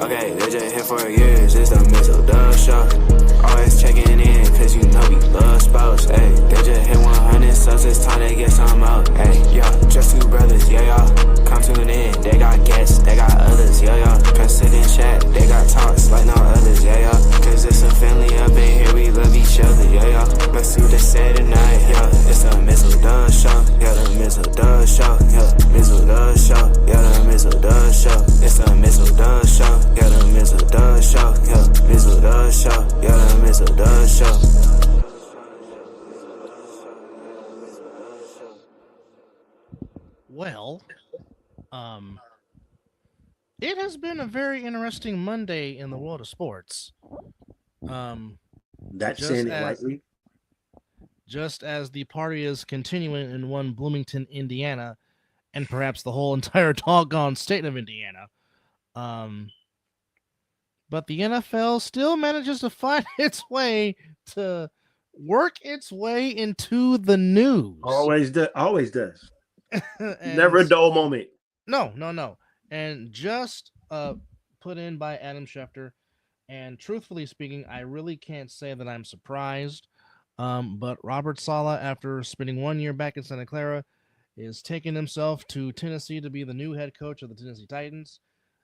Okay, they just here for years, it's the Mizzle show. Always checking in, cause you know we love sports. Hey, they just hit 100 subs, it's time to get some out. Hey, yo, just two brothers, yeah, y'all. Come tune in, they got guests, they got others, yeah, y'all. Press it in chat, they got talks like no others, yeah, y'all. Cause it's a family up in here, we love each other, yeah, y'all. Let's see what they say tonight, yeah. It's the Mizzle show, yeah, the Mizzle show, yeah, Mizzle show, yeah, the Mizzle show. It's the Mizzle show, yeah, the Mizzle show, yeah, Mizzle show, yeah, the Mizzle show. Well, it has been a very interesting Monday in the world of sports. That's Just saying it as lightly. just as the party is continuing in one Bloomington, Indiana, and perhaps the whole entire doggone state of Indiana. Um, but the NFL still manages to find its way to work its way into the news. Always does. Never and a dull moment. no. And just put in by Adam Schefter. And truthfully speaking, I really can't say that I'm surprised. But Robert Saleh, after spending 1 year back in Santa Clara, is taking himself to Tennessee to be the new head coach of the Tennessee Titans,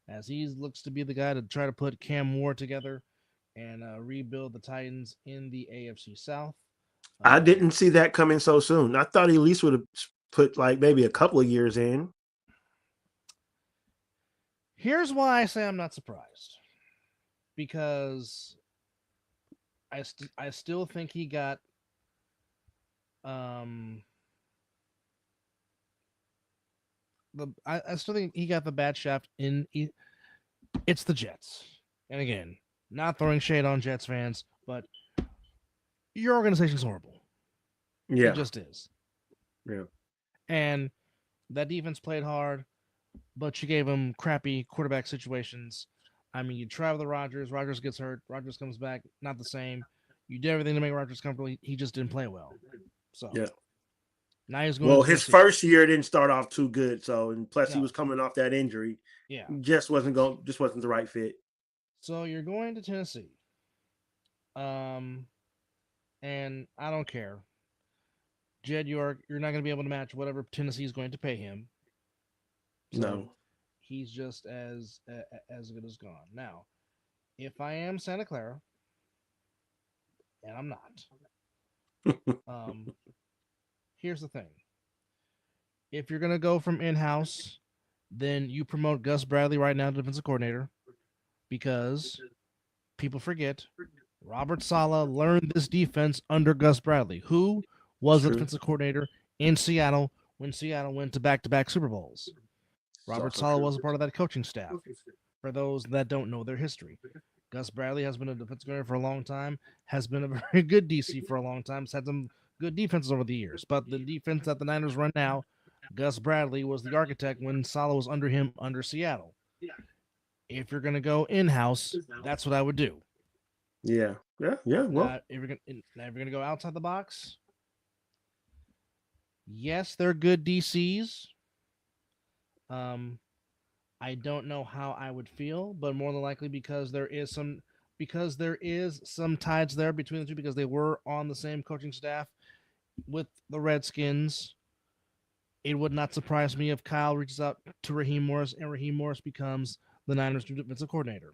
as he looks to be the guy to try to put Cam Ward together and rebuild the Titans in the AFC South. I didn't see that coming so soon. I thought he at least would have put like maybe a couple of years in. Here's why I say I'm not surprised. Because I still think he got I still think he got the bad shaft in it's the Jets. And again, not throwing shade on Jets fans, but your organization's horrible. Yeah. It just is. Yeah. And that defense played hard, but you gave him crappy quarterback situations. I mean, you try with Rodgers. Rodgers gets hurt. Rodgers comes back. Not the same. You did everything to make Rodgers comfortable. He just didn't play well. So yeah. Now he's going. Well, his first year didn't start off too good. So, and plus he was coming off that injury. Yeah. Just wasn't the right fit. So you're going to Tennessee. And I don't care. Jed York, you're not going to be able to match whatever Tennessee is going to pay him. So no. He's just as good as gone. Now, if I am Santa Clara, and I'm not, here's the thing. If you're going to go from in-house, then you promote Gus Bradley right now to defensive coordinator, because people forget Robert Saleh learned this defense under Gus Bradley, who was the defensive coordinator in Seattle when Seattle went to back-to-back Super Bowls. Robert Saleh was a part of that coaching staff. For those that don't know their history, Gus Bradley has been a defensive coordinator for a long time, has been a very good DC for a long time, has had some good defenses over the years. But the defense that the Niners run now, Gus Bradley was the architect when Saleh was under him under Seattle. If you're going to go in-house, that's what I would do. Yeah. Well, if you're going to go outside the box, yes, they're good DCs. I don't know how I would feel, but more than likely because there is some tides there between the two, because they were on the same coaching staff with the Redskins. It would not surprise me if Kyle reaches out to Raheem Morris and Raheem Morris becomes the Niners' defensive coordinator.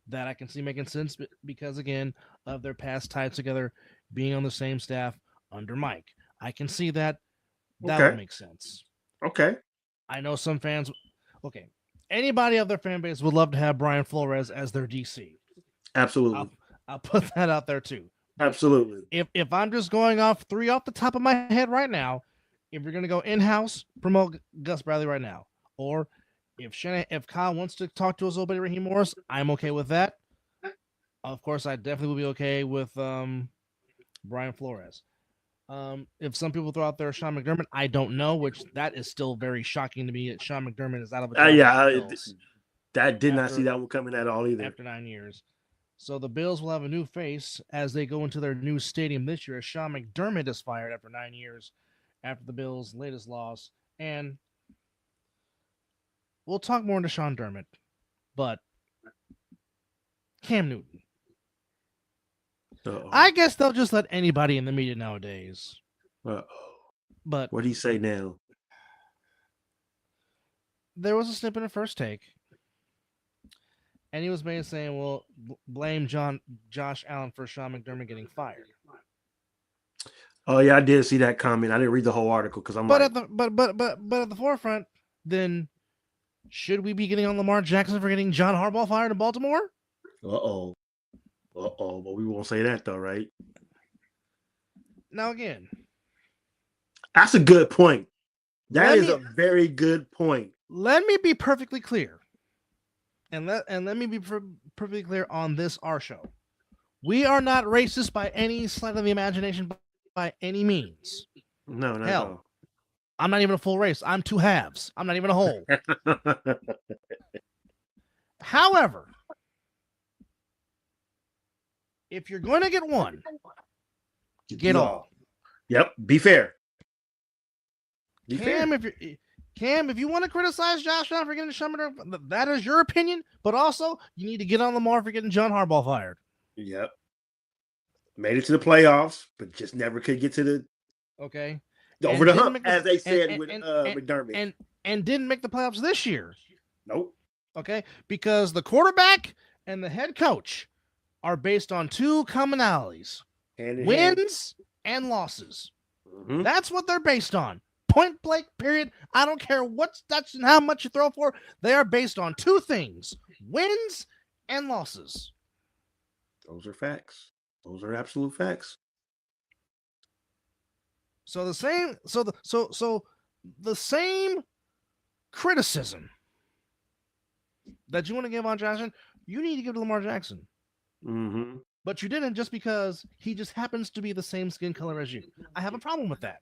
That I can see making sense because, again, of their past ties together, being on the same staff under Mike. I can see that. That would make sense. Okay. I know some fans. Okay, anybody of their fan base would love to have Brian Flores as their DC. Absolutely. I'll put that out there too. Absolutely. If I'm just going off three off the top of my head right now, if you're gonna go in-house, promote Gus Bradley right now. Or if Kyle wants to talk to us about Raheem Morris, I'm okay with that. Of course, I definitely will be okay with Brian Flores. If some people throw out there Sean McDermott, I don't know, which that is still very shocking to me that Sean McDermott is out of a job. That did not see that one coming at all either. After 9 years. So the Bills will have a new face as they go into their new stadium this year, as Sean McDermott is fired after 9 years after the Bills' latest loss. And we'll talk more into Sean Dermott, but Cam Newton. Uh-oh. I guess they'll just let anybody in the media nowadays. Uh-oh. But What do you say now? there was a snippet in First Take, and he was basically saying, "Well, blame Josh Allen for Sean McDermott getting fired." Oh yeah, I did see that comment. I didn't read the whole article because I'm But like, at the forefront, then should we be getting on Lamar Jackson for getting John Harbaugh fired in Baltimore? uh-oh. But we won't say that though, right? Now again, That's a good point. That is a very good point. let me be perfectly clear. And let me be perfectly clear on this, our show. We are not racist by any sleight of the imagination by any means. No, not Hell, at all. I'm not even a full race. I'm two halves. I'm not even a whole. However, if you're going to get one, get all. Yep. Be fair. Cam, if you want to criticize Josh Allen for getting Shummer, that is your opinion. But also, you need to get on Lamar for getting John Harbaugh fired. Yep. Made it to the playoffs, but just never could get to the over the hump, as they said with McDermott. And didn't make the playoffs this year. Nope. Okay, because the quarterback and the head coach are based on two commonalities: wins and losses. Mm-hmm. That's what they're based on. Point blank, period. I don't care what stats and how much you throw for. They are based on two things: wins and losses. Those are facts. Those are absolute facts. So the same criticism that you want to give on Jackson, you need to give to Lamar Jackson. Mm-hmm. But you didn't just because he just happens to be the same skin color as you. I have a problem with that.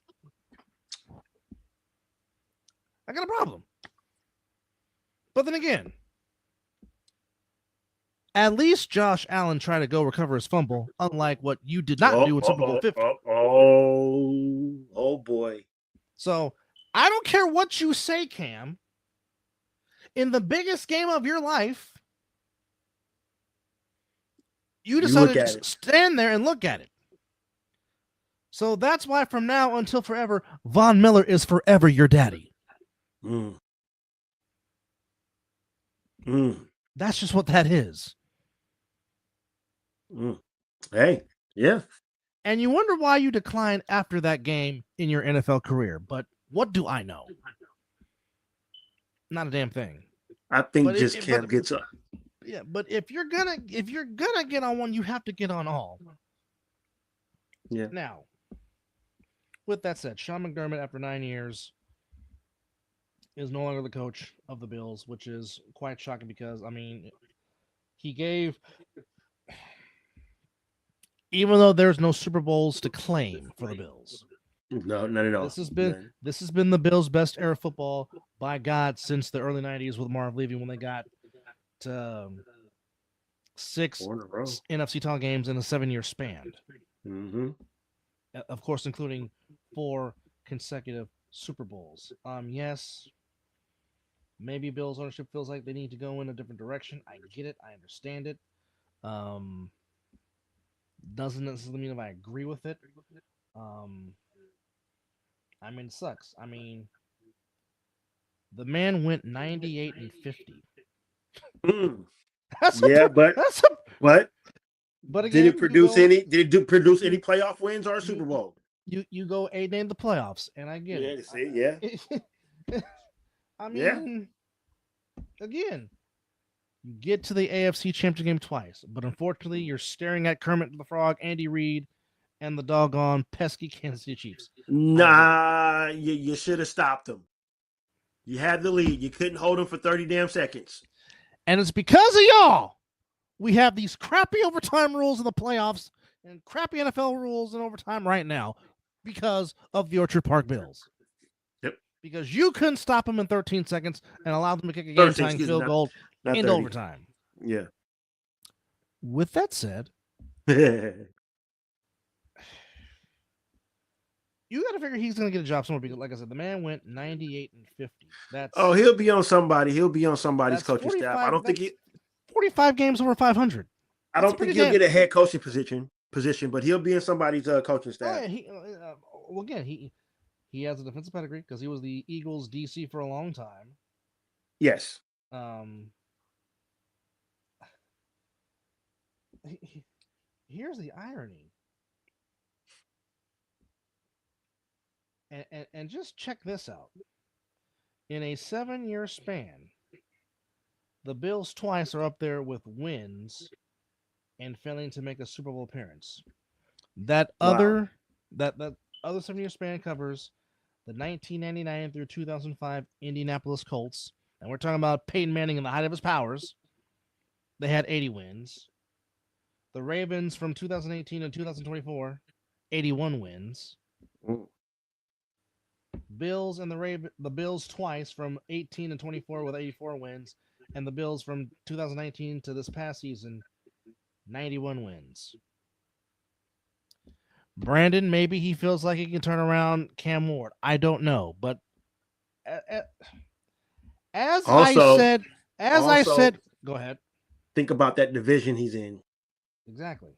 I got a problem. But then again, at least Josh Allen tried to go recover his fumble, unlike what you did not do in Super Bowl 50. Oh boy. So I don't care what you say, Cam. In the biggest game of your life, you decided to just stand there and look at it. So that's why from now until forever, Von Miller is forever your daddy. That's just what that is. Hey, yeah. And you wonder why you declined after that game in your NFL career. But what do I know? Not a damn thing. I think Cam gets up. Yeah, but if you're gonna get on one, you have to get on all. Yeah. Now, with that said, Sean McDermott, after 9 years, is no longer the coach of the Bills, which is quite shocking because, I mean, he gave, even though there's no Super Bowls to claim for the Bills. No, not at all. This has been the Bills' best era of football, by God, since the early 90s with Marv Levy when they got to 6 NFC title games in a 7-year span. Mm-hmm. Of course, including 4 consecutive Super Bowls. Yes, maybe Bills ownership feels like they need to go in a different direction. I get it. I understand it. Doesn't necessarily mean if I agree with it. I mean, it sucks. I mean, the man went 98-50. But again, did it produce any? Did it produce any playoff wins or a Super Bowl? You go 8 in the playoffs, and I get it. See, yeah. I mean, again, you get to the AFC Championship game twice, but unfortunately, you're staring at Kermit the Frog, Andy Reid, and the doggone pesky Kansas City Chiefs. Nah, you should have stopped them. You had the lead. You couldn't hold them for 30 damn seconds. And it's because of y'all we have these crappy overtime rules in the playoffs and crappy NFL rules in overtime right now because of the Orchard Park Bills. Yep. Because you couldn't stop them in 13 seconds and allow them to kick a game-tying field goal into overtime. Yeah. With that said, you got to figure he's going to get a job somewhere because, like I said, the man went 98-50. He'll be on somebody. He'll be on somebody's coaching staff. I don't think 45 games over 500. I don't think he'll get a head coaching position, but he'll be in somebody's coaching staff. Oh, yeah, well, again, he has a defensive pedigree because he was the Eagles DC for a long time. Yes. Here's the irony. And just check this out. In a 7-year span, the Bills twice are up there with wins and failing to make a Super Bowl appearance. That other 7-year span covers the 1999 through 2005 Indianapolis Colts, and we're talking about Peyton Manning in the height of his powers. They had 80 wins. The Ravens from 2018 to 2024, 81 wins. Ooh. Bills and the Bills twice from 18 and 24 with 84 wins, and the Bills from 2019 to this past season, 91 wins. Brandon, maybe he feels like he can turn around Cam Ward. I don't know, but I said, go ahead. Think about that division he's in. Exactly.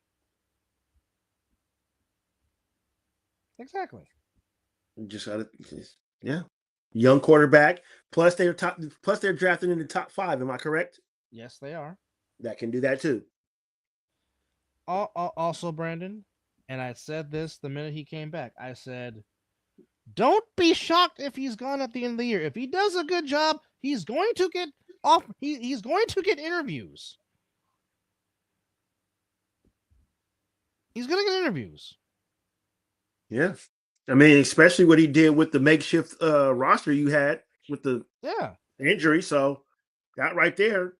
Young quarterback. Plus they're drafted in the top 5. Am I correct? Yes, they are. That can do that too. Also, Brandon, and I said this the minute he came back. I said, don't be shocked if he's gone at the end of the year. If he does a good job, he's going to get off. He's going to get interviews. He's going to get interviews. Yeah. I mean, especially what he did with the makeshift roster you had with the injury. So that right there,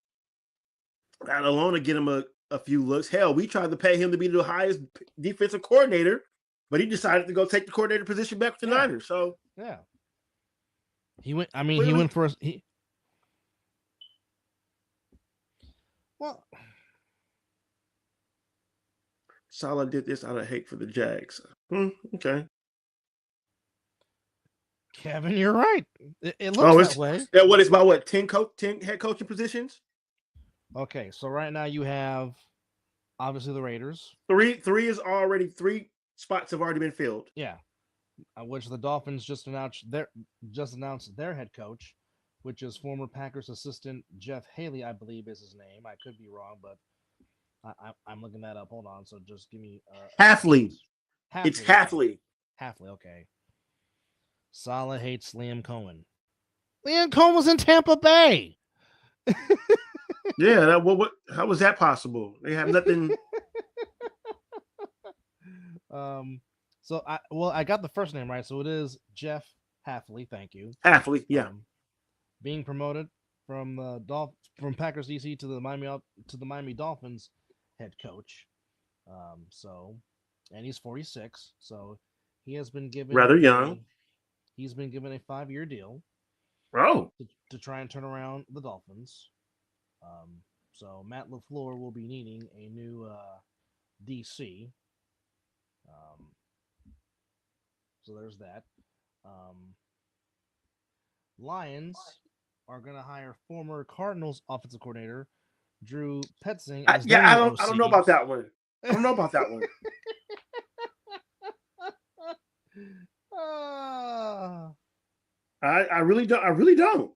that alone to get him a few looks. Hell, we tried to pay him to be the highest defensive coordinator, but he decided to go take the coordinator position back with the Niners. So he went. I mean, he went for well. Saleh did this out of hate for the Jags. Okay. Kevin, you're right. It looks that way. That what is about 10 head coaching positions? Okay, so right now you have obviously the Raiders. Three spots have already been filled. Yeah, which the Dolphins just announced their head coach, which is former Packers assistant Jeff Haley, I believe is his name. I could be wrong, but I'm looking that up. Hold on. So just give me Halfley. It's Halfley. Halfley. Okay. Saleh hates Liam Cohen. Liam Cohen was in Tampa Bay. Yeah. How was that possible? They have nothing. So I got the first name right. So it is Jeff Halfley. Thank you. Halfley. Yeah. Being promoted from Packers DC to the Miami Dolphins head coach. And he's 46. So he has been given rather young. He's been given a 5-year deal. Oh. To try and turn around the Dolphins. So Matt LaFleur will be needing a new DC. So there's that. Lions are going to hire former Cardinals offensive coordinator Drew Petzing. I don't know about that one. I don't know about that one. I really don't.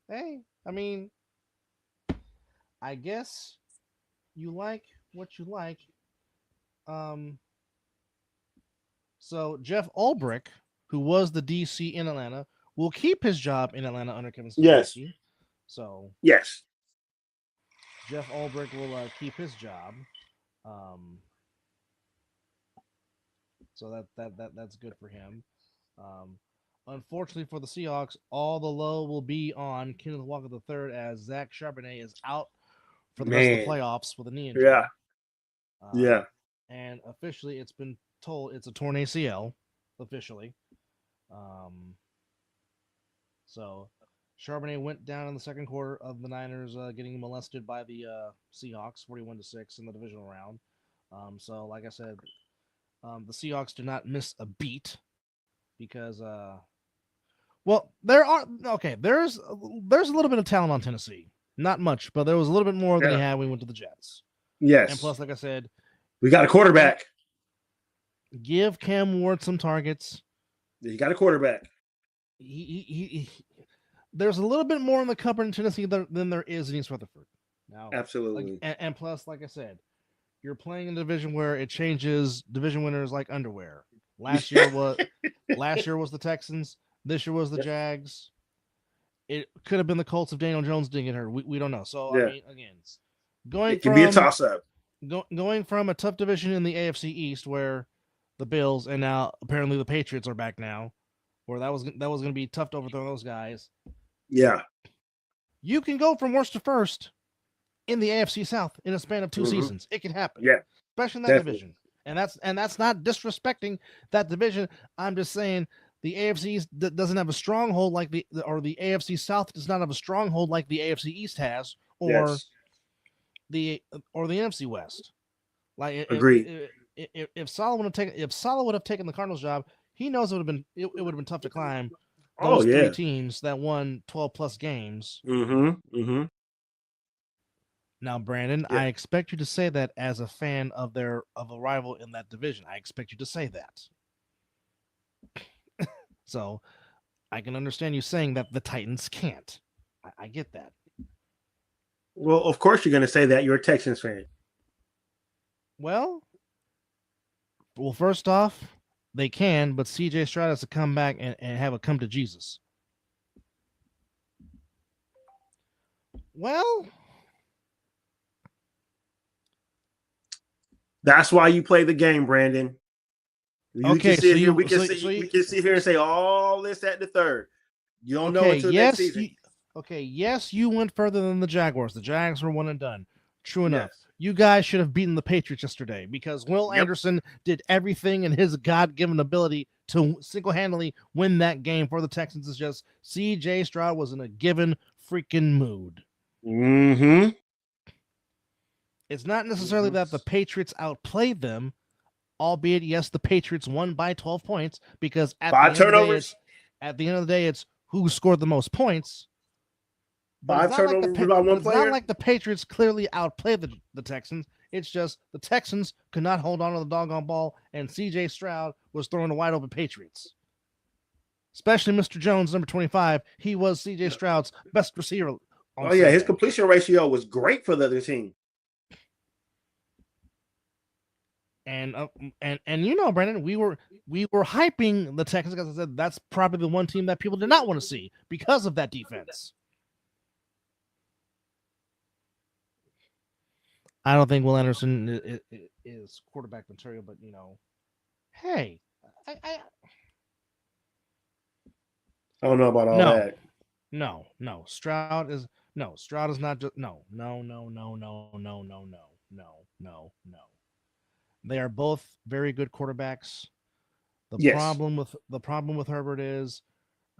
Hey, I mean, I guess you like what you like. So Jeff Ulbrich, who was the DC in Atlanta, will keep his job in Atlanta under Kevin Stefanski. Yes. So yes, Jeff Ulbrich will keep his job. So that's good for him. Unfortunately for the Seahawks, all the low will be on Kenneth Walker III as Zach Charbonnet is out for the rest of the playoffs with a knee injury. Yeah. And officially, it's been told it's a torn ACL. Officially. So Charbonnet went down in the second quarter of the Niners getting molested by the Seahawks, 41-6 in the divisional round. So like I said, the Seahawks did not miss a beat because Well, there's a little bit of talent on Tennessee. Not much, but there was a little bit more than he had when he went to the Jets. Yes. And plus, like I said, we got a quarterback. Give Cam Ward some targets. You got a quarterback. He there's a little bit more in the cupboard in Tennessee than there is in East Rutherford. Now, absolutely. And plus, like I said, you're playing in a division where it changes division winners like underwear. Last year was the Texans. This year was the Jags. It could have been the Colts if Daniel Jones didn't get hurt. We don't know. So I mean, again, it can be a toss up. Going from a tough division in the AFC East where the Bills and now apparently the Patriots are back now, where that was going to be tough to overthrow those guys. Yeah, you can go from worst to first in the AFC South in a span of 2 seasons. It can happen. Yeah, especially in that division. And that's not disrespecting that division. I'm just saying the AFC doesn't have a stronghold like the AFC South does not have a stronghold like the AFC East has, or the NFC West. Like, agreed. If Saleh would have taken the Cardinals job, he knows it would have been tough to climb those 3 teams that won 12 plus games. Now, Brandon, I expect you to say that as a fan of a rival in that division. I expect you to say that. So I can understand you saying that the Titans can't. I get that. Well, of course you're going to say that. You're a Texans fan. Well, first off, they can, but CJ Stroud has to come back and have a come to Jesus. Well, that's why you play the game, Brandon. We can sit here and say all this at the third. You don't know until next season. Yes, you went further than the Jaguars. The Jags were one and done. True enough. You guys should have beaten the Patriots yesterday because Will Anderson did everything in his God-given ability to single-handedly win that game for the Texans. It's just C.J. Stroud was in a given freaking mood. It's not necessarily that the Patriots outplayed them, albeit, yes, the Patriots won by 12 points because at the end of the day, it's who scored the most points. But 5 turnovers about one player. It's not like the Patriots clearly outplayed the Texans. It's just the Texans could not hold on to the doggone ball, and C.J. Stroud was throwing to wide open Patriots. Especially Mr. Jones, number 25. He was C.J. Stroud's best receiver. His completion ratio was great for the other team. And you know, Brandon, we were hyping the Texans because I said that's probably the one team that people did not want to see because of that defense. I don't think Will Anderson is quarterback material, but you know, hey, I don't know about all that. No. Stroud is not just no. They are both very good quarterbacks. The problem with Herbert is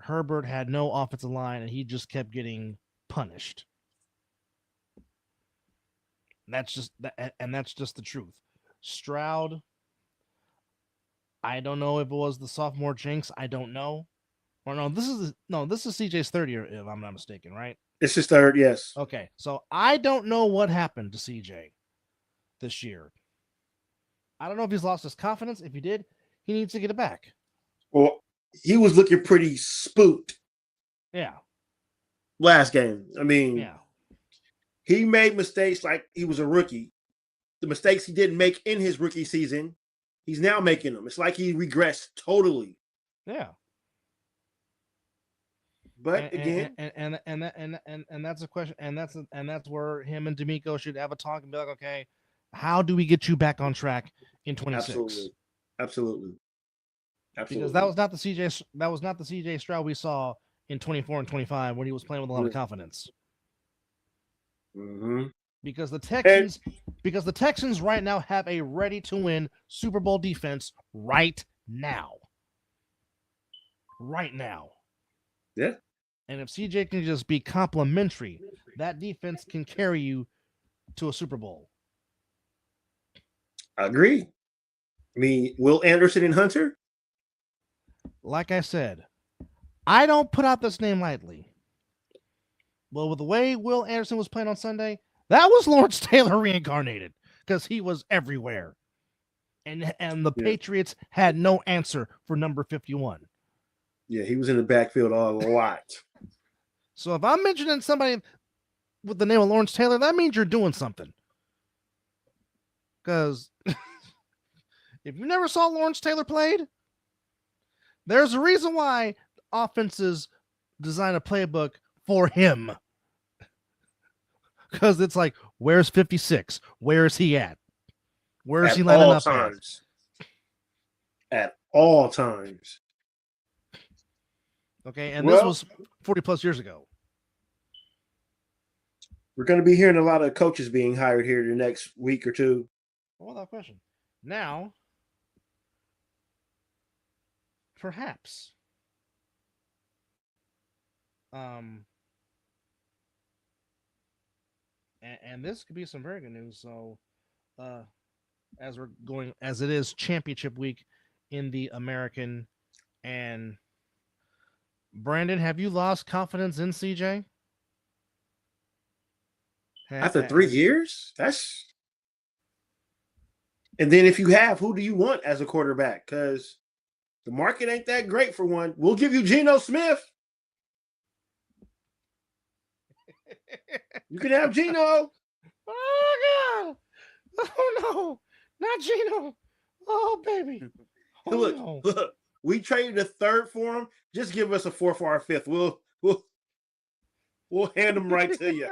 Herbert had no offensive line and he just kept getting punished. That's just the truth. Stroud, I don't know if it was the sophomore jinx. I don't know. Or this is CJ's third year, if I'm not mistaken, right? It's his third, yes. Okay, so I don't know what happened to CJ this year. I don't know if he's lost his confidence. If he did, he needs to get it back. Well, he was looking pretty spooked. Yeah. Last game. I mean, he made mistakes like he was a rookie. The mistakes he didn't make in his rookie season, he's now making them. It's like he regressed totally. Yeah. But again, and that's a question, and that's where him and D'Amico should have a talk and be like, okay, how do we get you back on track in 26? Absolutely. Because that was not the CJ Stroud we saw in 24 and 25 when he was playing with a lot of confidence. Because the Texans right now have a ready to win Super Bowl defense right now. Yeah. And if CJ can just be complimentary, that defense can carry you to a Super Bowl. I agree. I mean, Will Anderson and Hunter? Like I said, I don't put out this name lightly. Well, with the way Will Anderson was playing on Sunday, that was Lawrence Taylor reincarnated because he was everywhere. And the Patriots had no answer for number 51. Yeah, he was in the backfield a lot. So if I'm mentioning somebody with the name of Lawrence Taylor, that means you're doing something. Because if you never saw Lawrence Taylor played, there's a reason why offenses design a playbook for him. Because it's like, where's 56? Where is he at? Where is he lining up at all times? Okay, and this was 40 plus years ago. We're going to be hearing a lot of coaches being hired here the next week or two. Without question. Now, perhaps, and this could be some very good news. So, as it is championship week in the American, and Brandon, have you lost confidence in CJ? After 3 years? And then if you have, who do you want as a quarterback? Because the market ain't that great for one. We'll give you Geno Smith. You can have Geno. Oh, God. Oh, no. Not Geno. Oh, baby. Oh, look, we traded a third for him. Just give us a fourth or our fifth. We'll hand them right to you.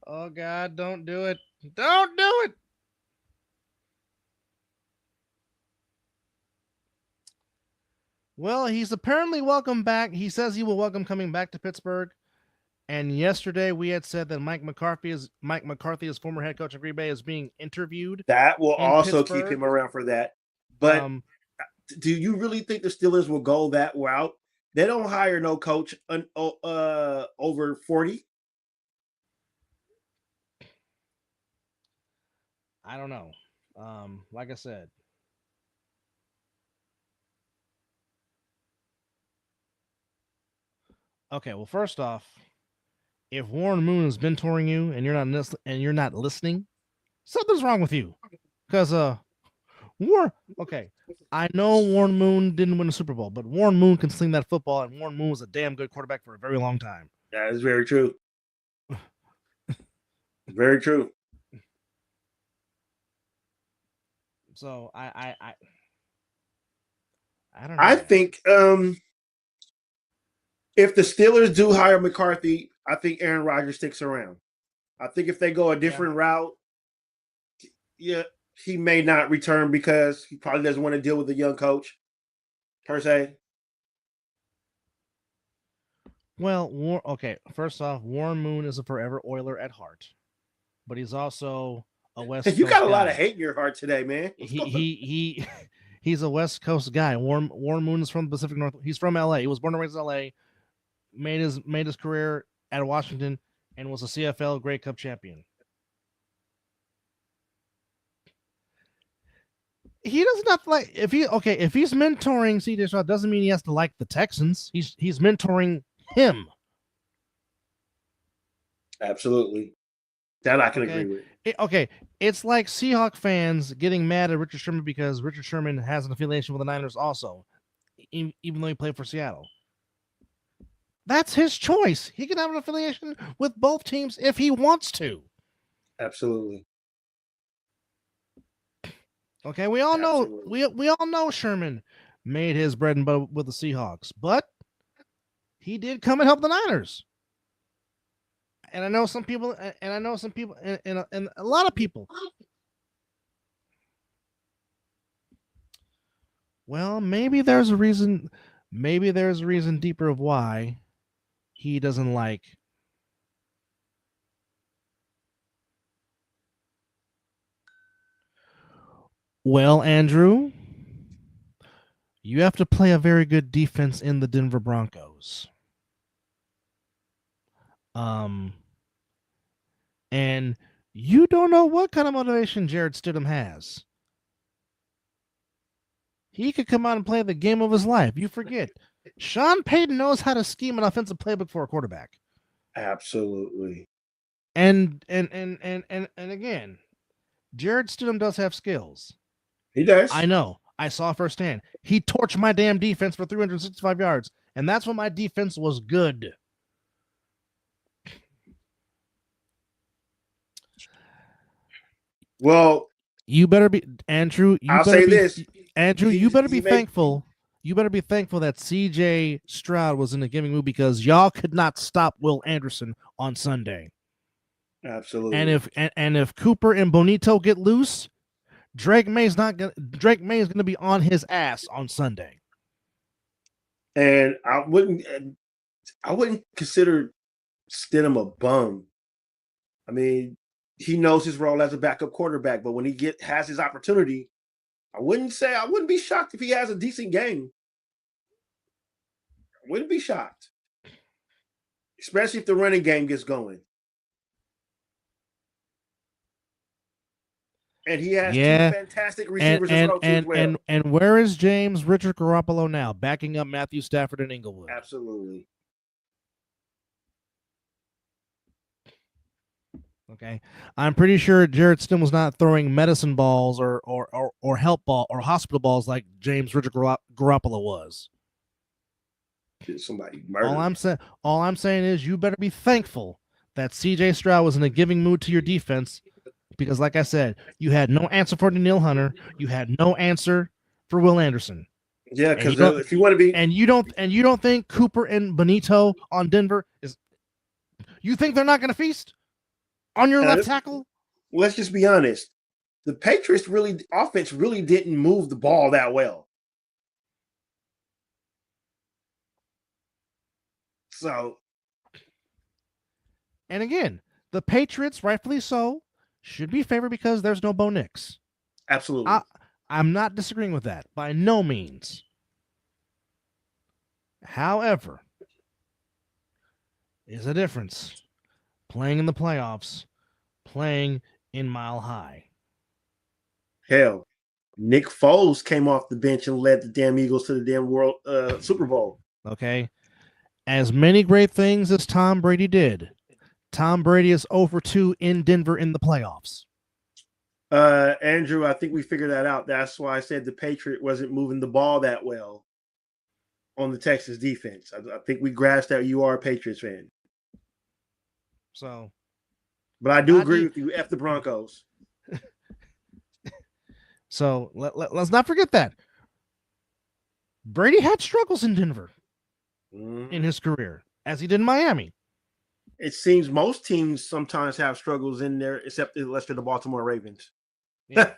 Oh, God, don't do it. Don't do it. Well, he's apparently welcome back. He says he will welcome coming back to Pittsburgh. And yesterday we had said that Mike McCarthy, as former head coach of Green Bay, is being interviewed. That will also keep him around for that. But do you really think the Steelers will go that route? They don't hire no coach over 40. I don't know. Like I said. Okay, well, first off, if Warren Moon is mentoring you and you're not listening, something's wrong with you. Because I know Warren Moon didn't win a Super Bowl, but Warren Moon can sling that football, and Warren Moon was a damn good quarterback for a very long time. That is very true. Very true. So I don't know. I think if the Steelers do hire McCarthy, I think Aaron Rodgers sticks around. I think if they go a different route, he may not return because he probably doesn't want to deal with a young coach, per se. Well, first off, Warren Moon is a forever Oiler at heart, but he's also a West Coast You got a lot guy. of hate in your heart today, man. He's a West Coast guy. Warren Moon is from the Pacific Northwest. He's from LA. He was born and raised in LA, made his career at Washington, and was a CFL Grey Cup champion. He does not like if he's mentoring CJ Stroud, doesn't mean he has to like the Texans. He's mentoring him. Absolutely. That I can agree with. It's like Seahawk fans getting mad at Richard Sherman because Richard Sherman has an affiliation with the Niners also, even though he played for Seattle. That's his choice. He can have an affiliation with both teams if he wants to. Absolutely. Okay, we all know we all know Sherman made his bread and butter with the Seahawks, but he did come and help the Niners. And I know some people, and a lot of people. Well, maybe there's a reason deeper of why he doesn't like. Well, Andrew, you have to play a very good defense in the Denver Broncos. And you don't know what kind of motivation Jared Stidham has. He could come out and play the game of his life. You forget. Sean Payton knows how to scheme an offensive playbook for a quarterback. Absolutely. And again, Jared Stidham does have skills. He does. I know. I saw firsthand. He torched my damn defense for 365 yards, and that's when my defense was good. Well, you better be Andrew. I'll say this, Andrew. You better be thankful. You better be thankful that C.J. Stroud was in a giving mood because y'all could not stop Will Anderson on Sunday. Absolutely. And if Cooper and Bonito get loose, Drake May is going to be on his ass on Sunday. And I wouldn't consider Stidham a bum. I mean, he knows his role as a backup quarterback, but when he has his opportunity, I wouldn't be shocked if he has a decent game. I wouldn't be shocked. Especially if the running game gets going. And he has two fantastic receivers as well. And where is James Richard Garoppolo now, backing up Matthew Stafford and Inglewood? Absolutely. Okay, I'm pretty sure Jared Stidham was not throwing medicine balls or help ball or hospital balls like James Richard Garoppolo was. Somebody murdered. All I'm saying is you better be thankful that C.J. Stroud was in a giving mood to your defense, because, like I said, you had no answer for Daniil Hunter, you had no answer for Will Anderson. Yeah, because if you want to be, and you don't think Cooper and Bonito on Denver is, you think they're not going to feast on your left tackle? Let's just be honest. The Patriots offense really didn't move the ball that well. So, and again, the Patriots, rightfully so, should be favored because there's no Bo Nix. Absolutely. I'm not disagreeing with that by no means. However, there's a difference playing in the playoffs, playing in Mile High. Hell, Nick Foles came off the bench and led the damn Eagles to the damn World Super Bowl. Okay. As many great things as Tom Brady did, Tom Brady is 0-2 in Denver in the playoffs. Andrew, I think we figured that out. That's why I said the Patriot wasn't moving the ball that well on the Texas defense. I think we grasped that you are a Patriots fan. So, but I do agree with you. F the Broncos. So let's not forget that Brady had struggles in Denver in his career, as he did in Miami. It seems most teams sometimes have struggles in there, except unless they're the Baltimore Ravens. Yeah.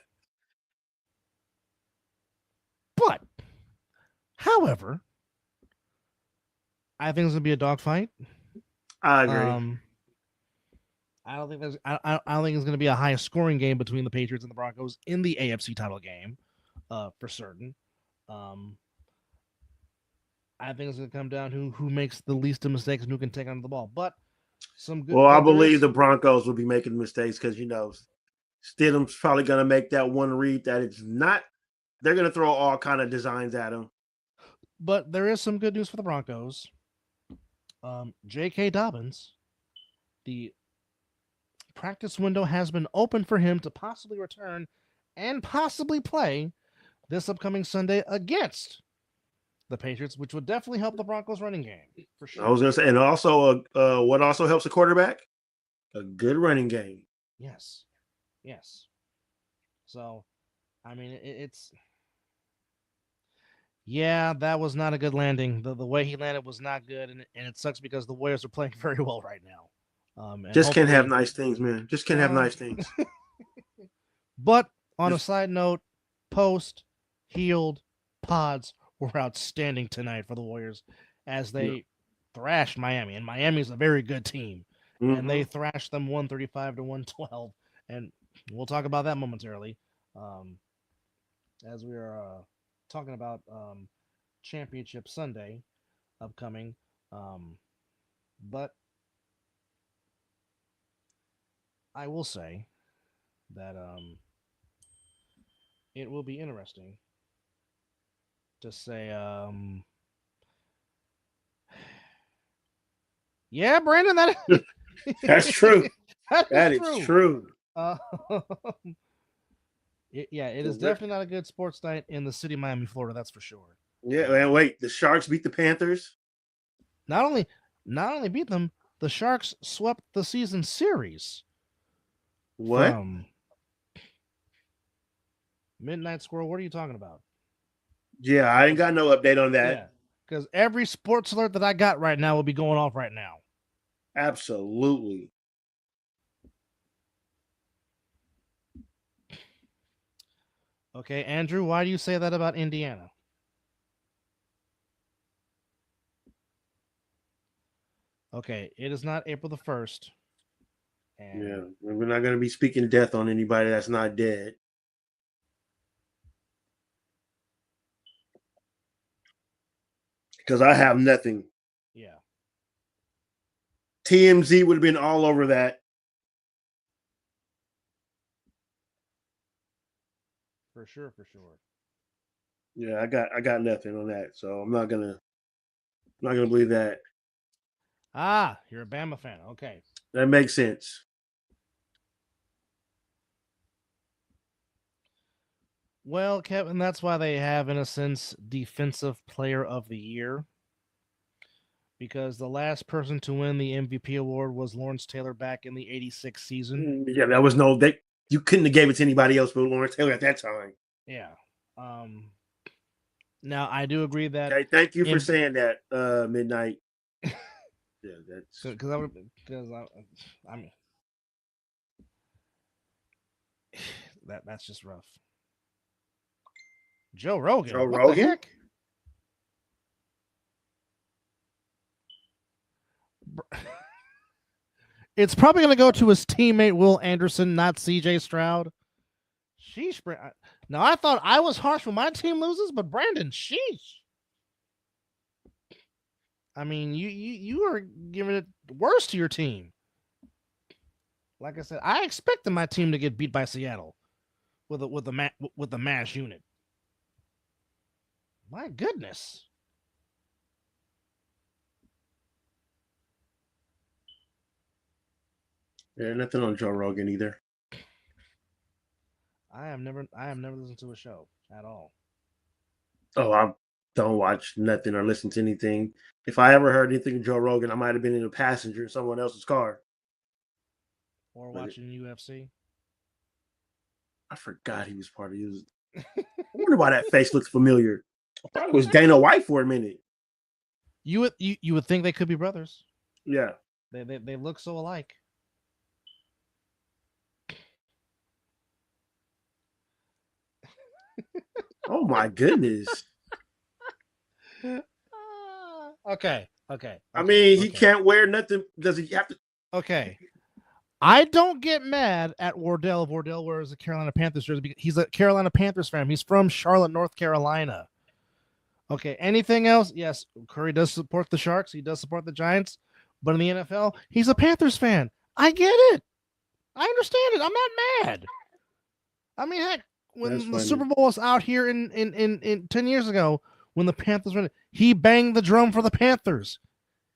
But, however, I think it's gonna be a dogfight. I agree. I don't think it's going to be a high scoring game between the Patriots and the Broncos in the AFC title game, for certain. I think it's going to come down who makes the least of mistakes and who can take on the ball. But some good. Well, I believe the Broncos will be making mistakes because Stidham's probably going to make that one read that it's not. They're going to throw all kind of designs at him. But there is some good news for the Broncos. J.K. Dobbins, the practice window has been open for him to possibly return and possibly play this upcoming Sunday against the Patriots, which would definitely help the Broncos running game for sure. I was going to say, and also what also helps a quarterback? A good running game. Yes. So, I mean, it's that was not a good landing. The way he landed was not good, and it sucks because the Warriors are playing very well right now. Just can't have nice things, man. Just can't have nice things. But on a side note, post-healed pods were outstanding tonight for the Warriors as they thrashed Miami. And Miami's a very good team. Mm-hmm. And they thrashed them 135-112. And we'll talk about that momentarily as we are talking about Championship Sunday upcoming. But I will say that it will be interesting to say Yeah, Brandon, that's true. that Is true. true. It is definitely not a good sports night in the city of Miami, Florida. That's for sure. Yeah, man. Wait, the Sharks beat the Panthers. Not only beat them, the Sharks swept the season series. What? From Midnight Squirrel. What are you talking about? Yeah, I ain't got no update on that. Yeah, because every sports alert that I got right now will be going off right now. Absolutely. Okay, Andrew, why do you say that about Indiana? Okay, it is not April the 1st. Yeah, we're not going to be speaking death on anybody that's not dead. Because I have nothing. Yeah. TMZ would have been all over that. For sure. Yeah, I got nothing on that, so I'm not gonna believe that. Ah, you're a Bama fan. Okay, that makes sense. Well, Kevin, that's why they have, in a sense, Defensive Player of the Year. Because the last person to win the MVP award was Lawrence Taylor back in the '86 season. Yeah, that was you couldn't have gave it to anybody else but Lawrence Taylor at that time. Yeah. Now I do agree that. Okay, thank you for saying that, Midnight. Yeah, that's because I mean that's just rough. Joe Rogan. Joe what Rogan? The heck? It's probably going to go to his teammate Will Anderson, not CJ Stroud. Sheesh. Now, I thought I was harsh when my team loses, but Brandon, sheesh. I mean, you are giving it worse to your team. Like I said, I expected my team to get beat by Seattle with the MASH unit. My goodness. Yeah, nothing on Joe Rogan either. I have never listened to a show at all. Oh, I don't watch nothing or listen to anything. If I ever heard anything of Joe Rogan, I might have been in a passenger in someone else's car. Or watching UFC. I forgot he was part of it. I wonder why that face looks familiar. I thought it was Dana White for a minute. You would think they could be brothers. Yeah. They look so alike. Oh my goodness. Okay. I mean, he can't wear nothing. Does he have to? Okay. I don't get mad at Wardell if Wardell wears a Carolina Panthers jersey because he's a Carolina Panthers fan. He's from Charlotte, North Carolina. Okay. Anything else? Yes, Curry does support the Sharks. He does support the Giants. But in the NFL, he's a Panthers fan. I get it. I understand it. I'm not mad. I mean, heck, when the Super Bowl was out here in 10 years ago, when the Panthers went, he banged the drum for the Panthers.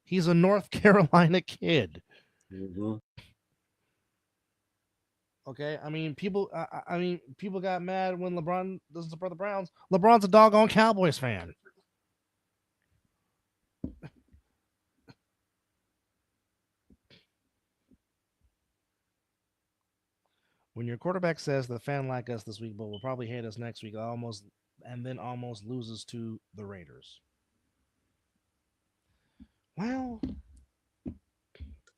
He's a North Carolina kid. Mm-hmm. Okay, I mean, people got mad when LeBron doesn't support the Browns. LeBron's a doggone Cowboys fan. When your quarterback says the fan like us this week, but will probably hate us next week, almost loses to the Raiders. Well,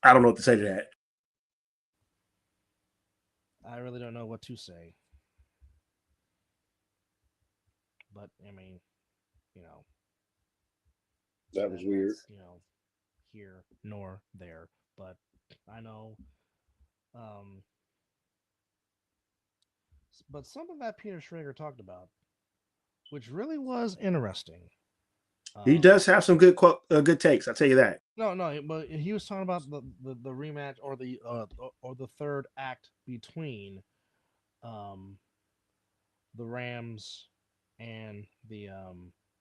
I don't know what to say to that. I really don't know what to say. But, I mean, that was weird. Here nor there. But I know. But something that Peter Schrager talked about, which really was interesting. He does have some good takes. I'll tell you that. No, but he was talking about the rematch or the third act between the Rams and the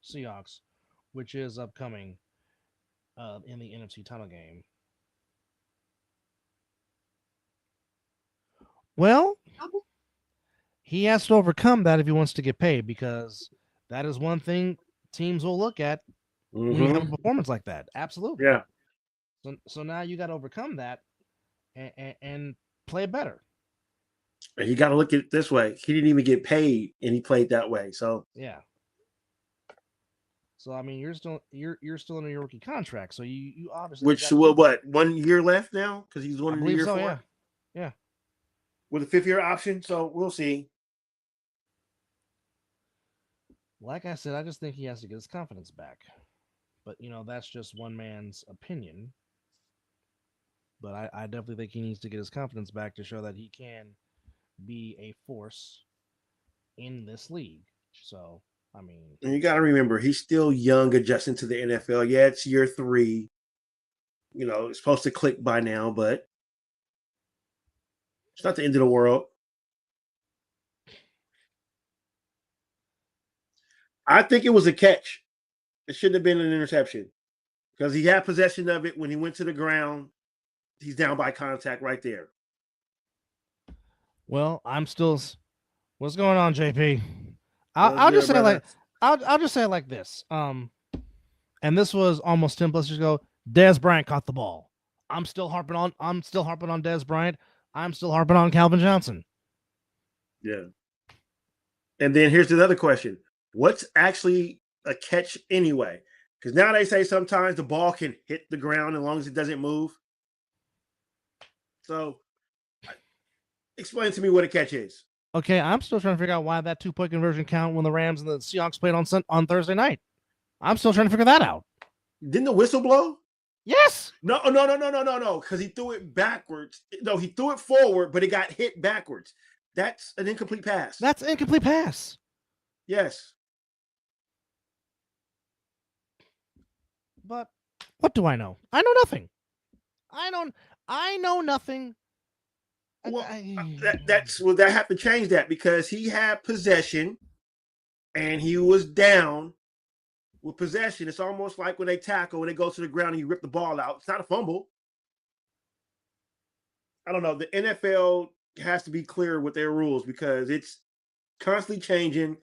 Seahawks, which is upcoming in the NFC title game. Well, he has to overcome that if he wants to get paid, because that is one thing teams will look at when you have a performance like that. Absolutely. Yeah. So now you got to overcome that and play better. And you got to look at it this way. He didn't even get paid, and he played that way. So yeah. So I mean, you're still in your rookie contract. So you obviously what 1 year left now because he's one year so, for yeah, with a 5th year option. So we'll see. Like I said, I just think he has to get his confidence back. But that's just one man's opinion. But I definitely think he needs to get his confidence back to show that he can be a force in this league. So I mean, and you got to remember, he's still young, adjusting to the NFL. Yeah, it's year 3. It's supposed to click by now, but it's not the end of the world. I think it was a catch. It shouldn't have been an interception because he had possession of it when he went to the ground. He's down by contact right there. Well, I'm still. What's going on, JP? I'll just say I'll just say it like this. And this was almost 10 plus years ago. Dez Bryant caught the ball. I'm still harping on Dez Bryant. I'm still harping on Calvin Johnson. Yeah. And then here's another question. What's actually a catch anyway? Because now they say sometimes the ball can hit the ground as long as it doesn't move. So explain to me what a catch is. Okay, I'm still trying to figure out why that 2-point conversion count when the Rams and the Seahawks played on Thursday night. I'm still trying to figure that out. Didn't the whistle blow? Yes. No. Because he threw it backwards. No, he threw it forward, but it got hit backwards. That's an incomplete pass. That's an incomplete pass. Yes. But what do I know? I know nothing. I know nothing. Well, that have to change that because he had possession and he was down with possession. It's almost like when they tackle, when they go to the ground and you rip the ball out. It's not a fumble. I don't know. The NFL has to be clear with their rules because it's constantly changing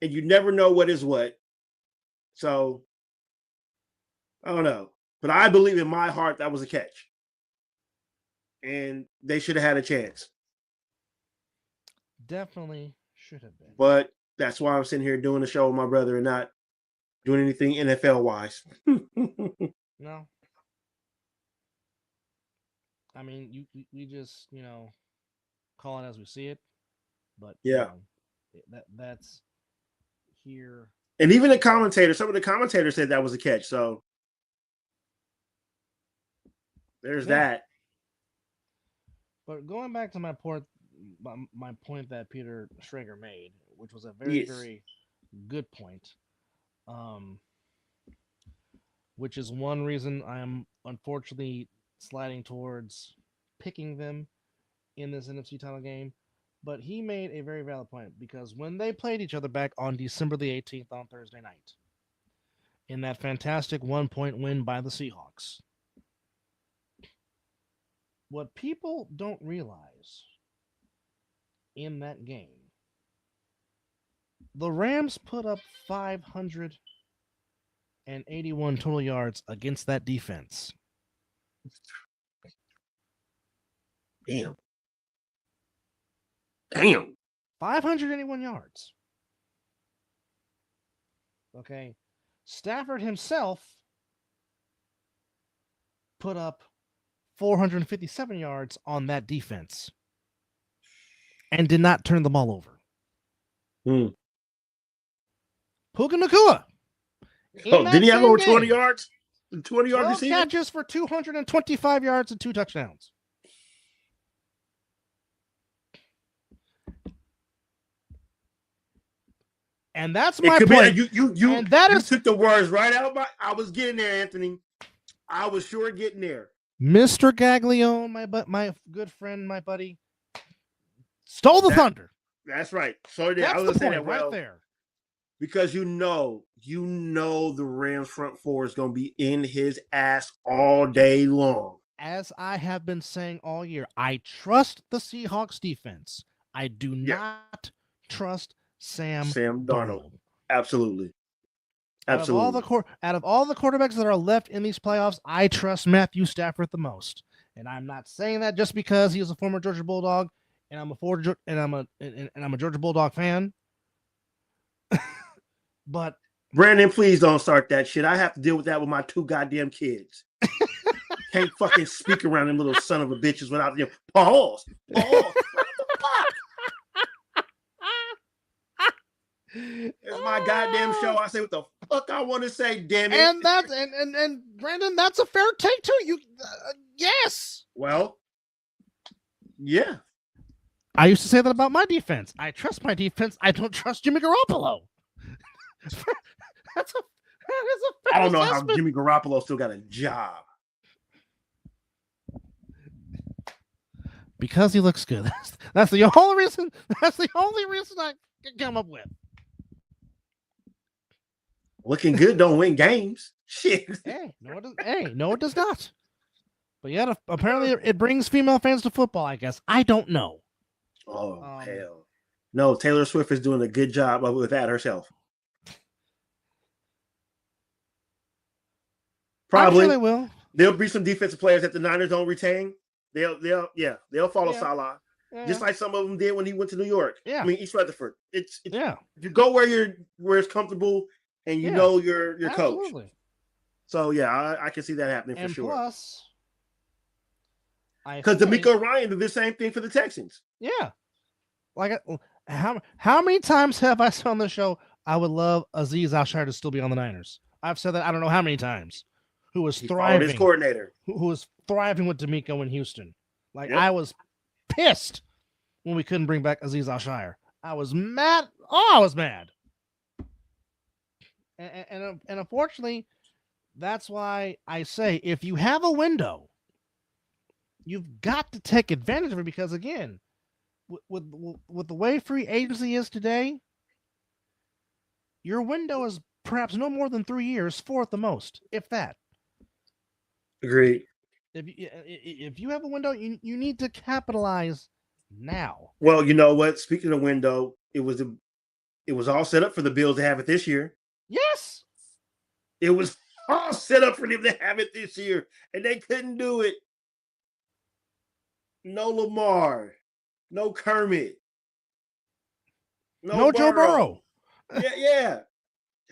and you never know what is what. So, I don't know. But I believe in my heart that was a catch. And they should have had a chance. Definitely should have been. But that's why I'm sitting here doing the show with my brother and not doing anything NFL-wise. No. I mean, we just, call it as we see it. But yeah, that's here. And even some of the commentators said that was a catch. So there's that. But going back to my point that Peter Schrager made, which was a very, very good point, which is one reason I am unfortunately sliding towards picking them in this NFC title game. But he made a very valid point because when they played each other back on December the 18th on Thursday night, in that fantastic 1-point win by the Seahawks, what people don't realize in that game, the Rams put up 581 total yards against that defense. Damn. 581 yards. Okay. Stafford himself put up 457 yards on that defense and did not turn the ball over. Puka Nacua. Didn't he have over 20 yards? 20 yards receiving? Catches for 225 yards and 2 touchdowns. And that's my point. You took the words right out of my. I was getting there, Anthony. I was sure getting there. Mr. Gaglione, my good friend, my buddy, stole the thunder. That's right. So that's I was the point that right there. Because you know the Rams front four is going to be in his ass all day long. as I have been saying all year, I trust the Seahawks defense. I do not trust Sam Darnold. Absolutely. Out of all the quarterbacks that are left in these playoffs, I trust Matthew Stafford the most. And I'm not saying that just because he was a former Georgia Bulldog and I'm a Georgia Bulldog fan. But Brandon, please don't start that shit. I have to deal with that with my 2 goddamn kids. Can't fucking speak around them little son of a bitches without them. Pause. What the fuck? It's my goddamn show. I say what the fuck I want to say, damn it. And that's and Brandon, that's a fair take too. You yes. Well, yeah. I used to say that about my defense. I trust my defense. I don't trust Jimmy Garoppolo. That's a I don't know how Jimmy Garoppolo still got a job. Because he looks good. That's the only reason. That's the only reason I can come up with. Looking good don't win games. Shit. No, it does not. But yeah, apparently it brings female fans to football, I guess. I don't know. Oh, hell. No, Taylor Swift is doing a good job with that herself. Probably. I'm sure they will. There'll be some defensive players that the Niners don't retain. They'll follow Salah. Yeah. Just like some of them did when he went to New York. Yeah. I mean, East Rutherford. It's if you go where it's comfortable and you know your coach. So yeah, I can see that happening for sure. Plus, because D'Amico Ryan did the same thing for the Texans. Yeah. Like how many times have I said on the show I would love Azeez Al-Shire to still be on the Niners? I've said that I don't know how many times. Who was thriving? His coordinator. Who was thriving with D'Amico in Houston? Like I was pissed when we couldn't bring back Azeez Al-Shire. I was mad. Oh, I was mad. And unfortunately, that's why I say if you have a window, you've got to take advantage of it because again, with the way free agency is today, your window is perhaps no more than 3 years, 4 at the most, if that. Agreed. If you have a window, you need to capitalize now. Well, you know what? Speaking of window, it was all set up for the Bills to have it this year. Yes. It was all set up for them to have it this year, and they couldn't do it. No Lamar, no Kermit, no Joe Burrow. Yeah.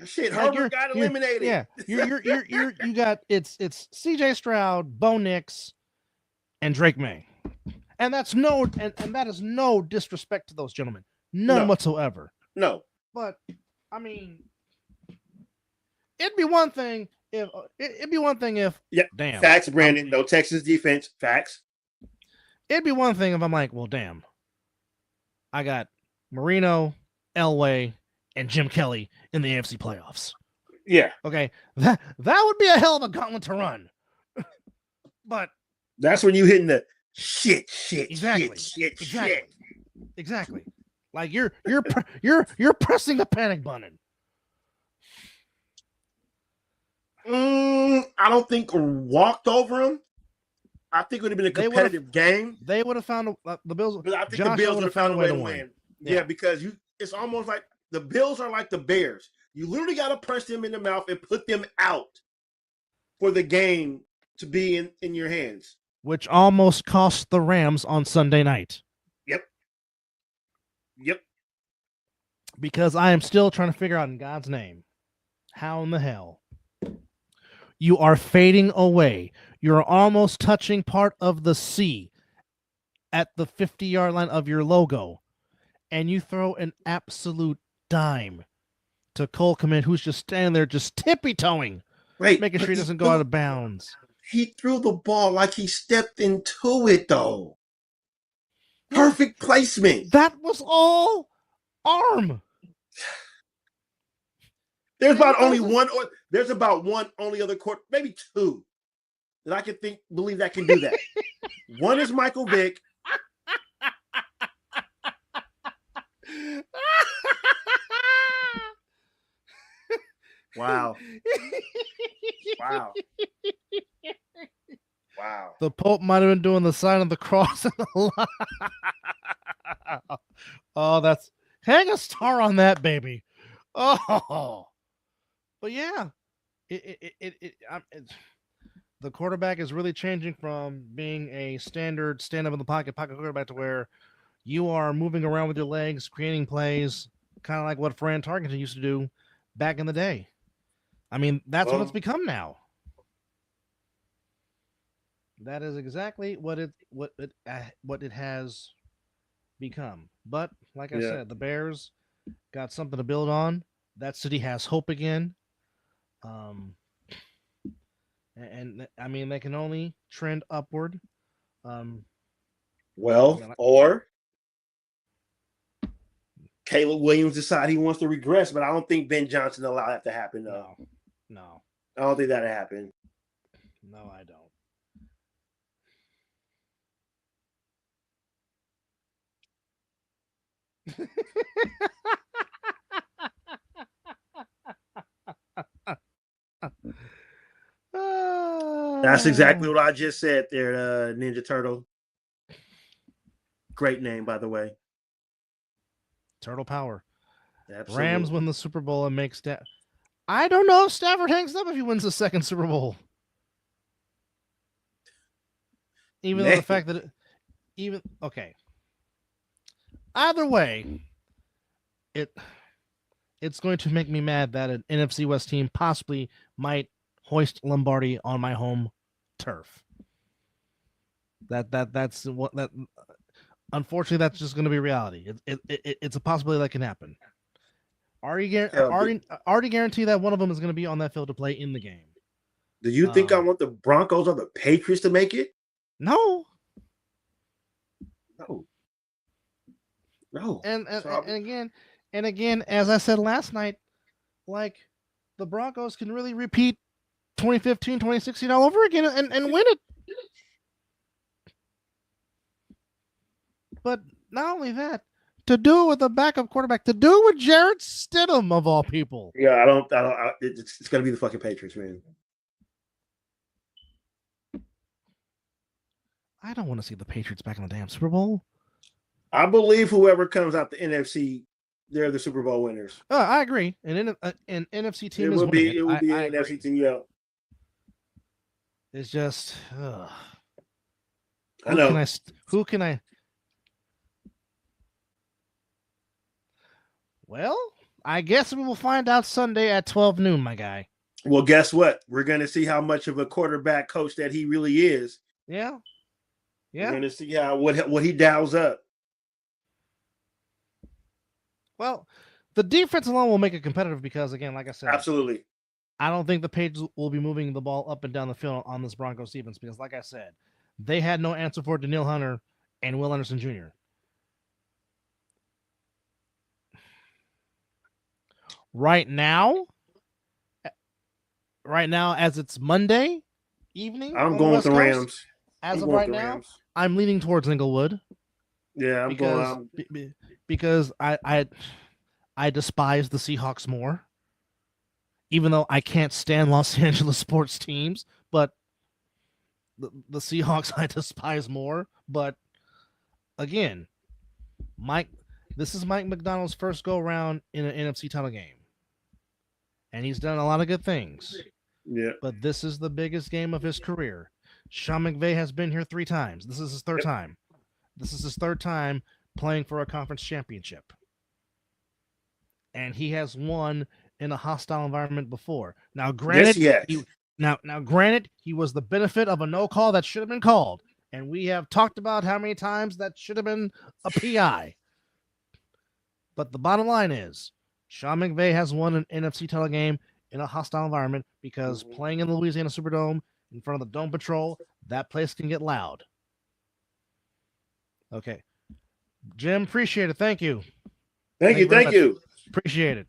Shit, Herbert got eliminated. Yeah, you got it's C.J. Stroud, Bo Nix, and Drake May, and that's that is no disrespect to those gentlemen, none whatsoever. No, but I mean, it'd be one thing if damn facts, Brandon. No Texas defense, facts. It'd be one thing if I'm like, well, damn, I got Marino, Elway, and Jim Kelly in the AFC playoffs. Yeah. Okay. That would be a hell of a gauntlet to run. But that's when you hitting the shit. Exactly. Like you're pressing the panic button. I don't think walked over him. I think it would have been a competitive game. They would have found the Bills. But I think the Bills would have found a way to win. Yeah, because it's almost like the Bills are like the Bears. You literally got to punch them in the mouth and put them out for the game to be in your hands. Which almost cost the Rams on Sunday night. Yep. Because I am still trying to figure out in God's name, how in the hell you are fading away. You're almost touching part of the C at the 50-yard line of your logo. And you throw an absolute dime to Cole Kmet, who's just standing there, just tippy-toeing, making sure he doesn't go out of bounds. He threw the ball like he stepped into it, though. Perfect placement. That was all arm. There's about one only other court, maybe two, that I can believe that can do that. One is Michael Vick. Wow. Wow. The Pope might have been doing the sign of the cross. Oh, that's hang a star on that baby. Oh, but yeah, the quarterback is really changing from being a standard stand up in the pocket quarterback to where you are moving around with your legs, creating plays, kind of like what Fran Tarkenton used to do back in the day. I mean, that's what it's become now. That is exactly what it has become. But like I said, the Bears got something to build on. That city has hope again. And I mean, they can only trend upward. Or Caleb Williams decide he wants to regress, but I don't think Ben Johnson allow that to happen. Though. No. I don't think that'll happen. No, I don't. That's exactly what I just said there, Ninja Turtle. Great name, by the way. Turtle Power. Absolutely. Rams win the Super Bowl and make I don't know if Stafford hangs up if he wins the second Super Bowl. Even though the fact that either way, it's going to make me mad that an NFC West team possibly might hoist Lombardi on my home turf. That's what that. Unfortunately, that's just going to be reality. It's a possibility that can happen. Already guarantee that one of them is going to be on that field to play in the game. Do you think I want the Broncos or the Patriots to make it? No. And again, as I said last night, like the Broncos can really repeat 2015, 2016 all over again and win it. But not only that, to do it with a backup quarterback, to do it with Jarrett Stidham of all people. Yeah, it's going to be the fucking Patriots, man. I don't want to see the Patriots back in the damn Super Bowl. I believe whoever comes out the NFC, they're the Super Bowl winners. I agree. And an NFC team it will be an NFC team. Yeah. It's just. I know. Who can I? Well, I guess we will find out Sunday at 12 noon, my guy. Well, guess what? We're going to see how much of a quarterback coach that he really is. Yeah. We're going to see what he dials up. Well, the defense alone will make it competitive because, again, like I said, absolutely, I don't think the Patriots will be moving the ball up and down the field on this Broncos defense because, like I said, they had no answer for Daniil Hunter and Will Anderson Jr. Right now, as it's Monday evening, I'm going with the Rams. As of right now, I'm leaning towards Inglewood. Yeah, because I despise the Seahawks more, even though I can't stand Los Angeles sports teams. But the Seahawks I despise more. But again, this is Mike McDonald's first go around in an NFC title game. And he's done a lot of good things. Yeah. But this is the biggest game of his career. Sean McVay has been here 3 times. This is his third time. This is his third time playing for a conference championship. And he has won in a hostile environment before. Now, granted, granted, he was the benefit of a no call that should have been called. And we have talked about how many times that should have been a PI. But the bottom line is, Sean McVay has won an NFC title game in a hostile environment because playing in the Louisiana Superdome in front of the Dome Patrol, that place can get loud. Okay. Jim, appreciate it. Thank you. Thank you. Appreciate it.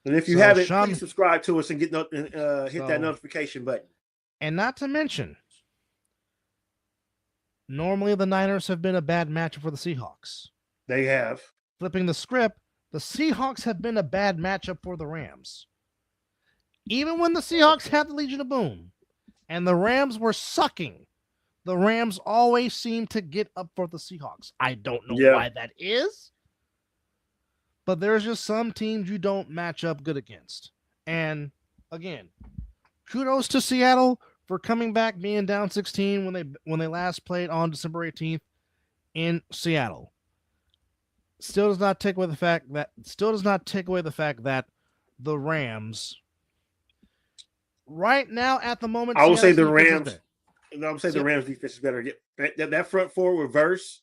And if you haven't, please subscribe to us and hit that notification button. And not to mention, normally the Niners have been a bad matchup for the Seahawks. They have. Flipping the script, the Seahawks have been a bad matchup for the Rams. Even when the Seahawks had the Legion of Boom, and the Rams were sucking. The Rams always seem to get up for the Seahawks. I don't know why that is, but there's just some teams you don't match up good against. And again, kudos to Seattle for coming back, being down 16 when they last played on December 18th in Seattle. Still does not take away the fact that the Rams right now at the moment, I would say the Rams. I would say the Rams defense is better. That front four with Verse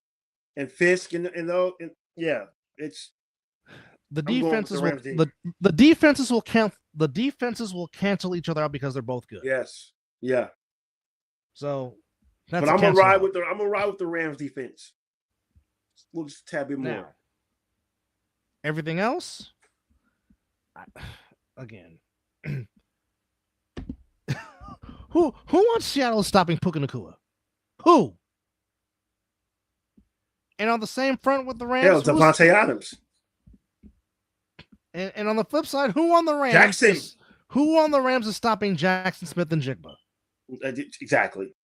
and Fisk and yeah, it's the defenses the defenses will cancel each other out because they're both good. Yes, yeah. So, but I'm gonna ride with the Rams defense. We'll just tab it more. Now, everything else, again. Who wants Seattle stopping Puka Nacua? Who? And on the same front with the Rams, Devontae Adams. And on the flip side, who on the Rams? Jackson. Who on the Rams is stopping Jackson Smith and Jigba? Exactly.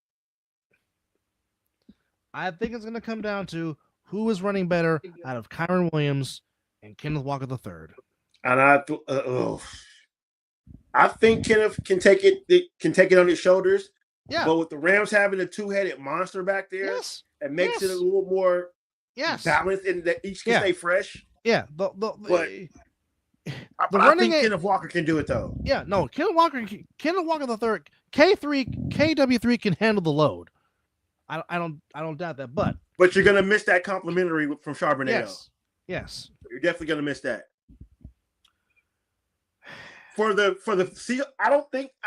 I think it's going to come down to who is running better out of Kyron Williams and Kenneth Walker III. And I think Kenneth can take it on his shoulders. Yeah. But with the Rams having a two-headed monster back there, it makes it a little more balanced and that each can stay fresh. Yeah. I think Kenneth Walker can do it though. Yeah, no, Kenneth Walker the third, KW3 can handle the load. I don't doubt that, but you're gonna miss that complimentary from Charbonnet. Yes, you're definitely gonna miss that. For the I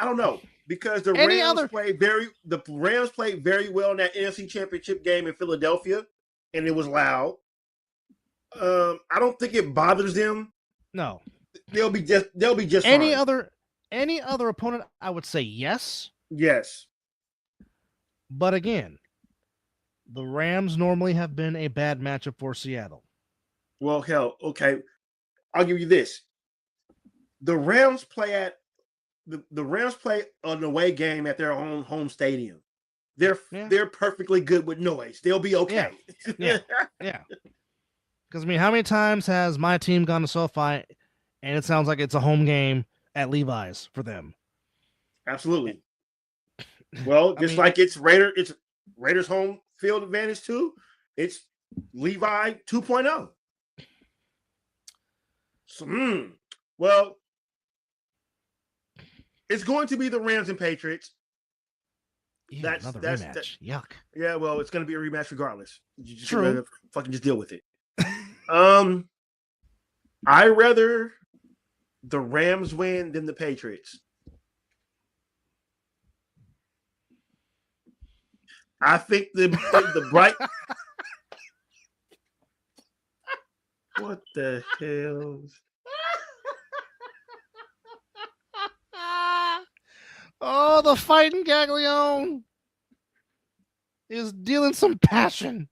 don't know because the Rams played very well in that NFC Championship game in Philadelphia, and it was loud. I don't think it bothers them. No, they'll be just any fine. Any other opponent, I would say yes. Yes. But again, the Rams normally have been a bad matchup for Seattle. Well, hell, okay. I'll give you this. The Rams play an away game at their own home stadium. They're perfectly good with noise. They'll be okay. Yeah. Because, I mean, how many times has my team gone to SoFi and it sounds like it's a home game at Levi's for them? Absolutely. Well, like it's Raiders home field advantage too. It's Levi 2.0. So, well, it's going to be the Rams and Patriots. That's rematch. Yuck. Yeah, well, it's going to be a rematch regardless. You just True. Fucking just deal with it. I rather the Rams win than the Patriots. I think the bright. What the hell? Oh, the fighting Gaglione is dealing some passion.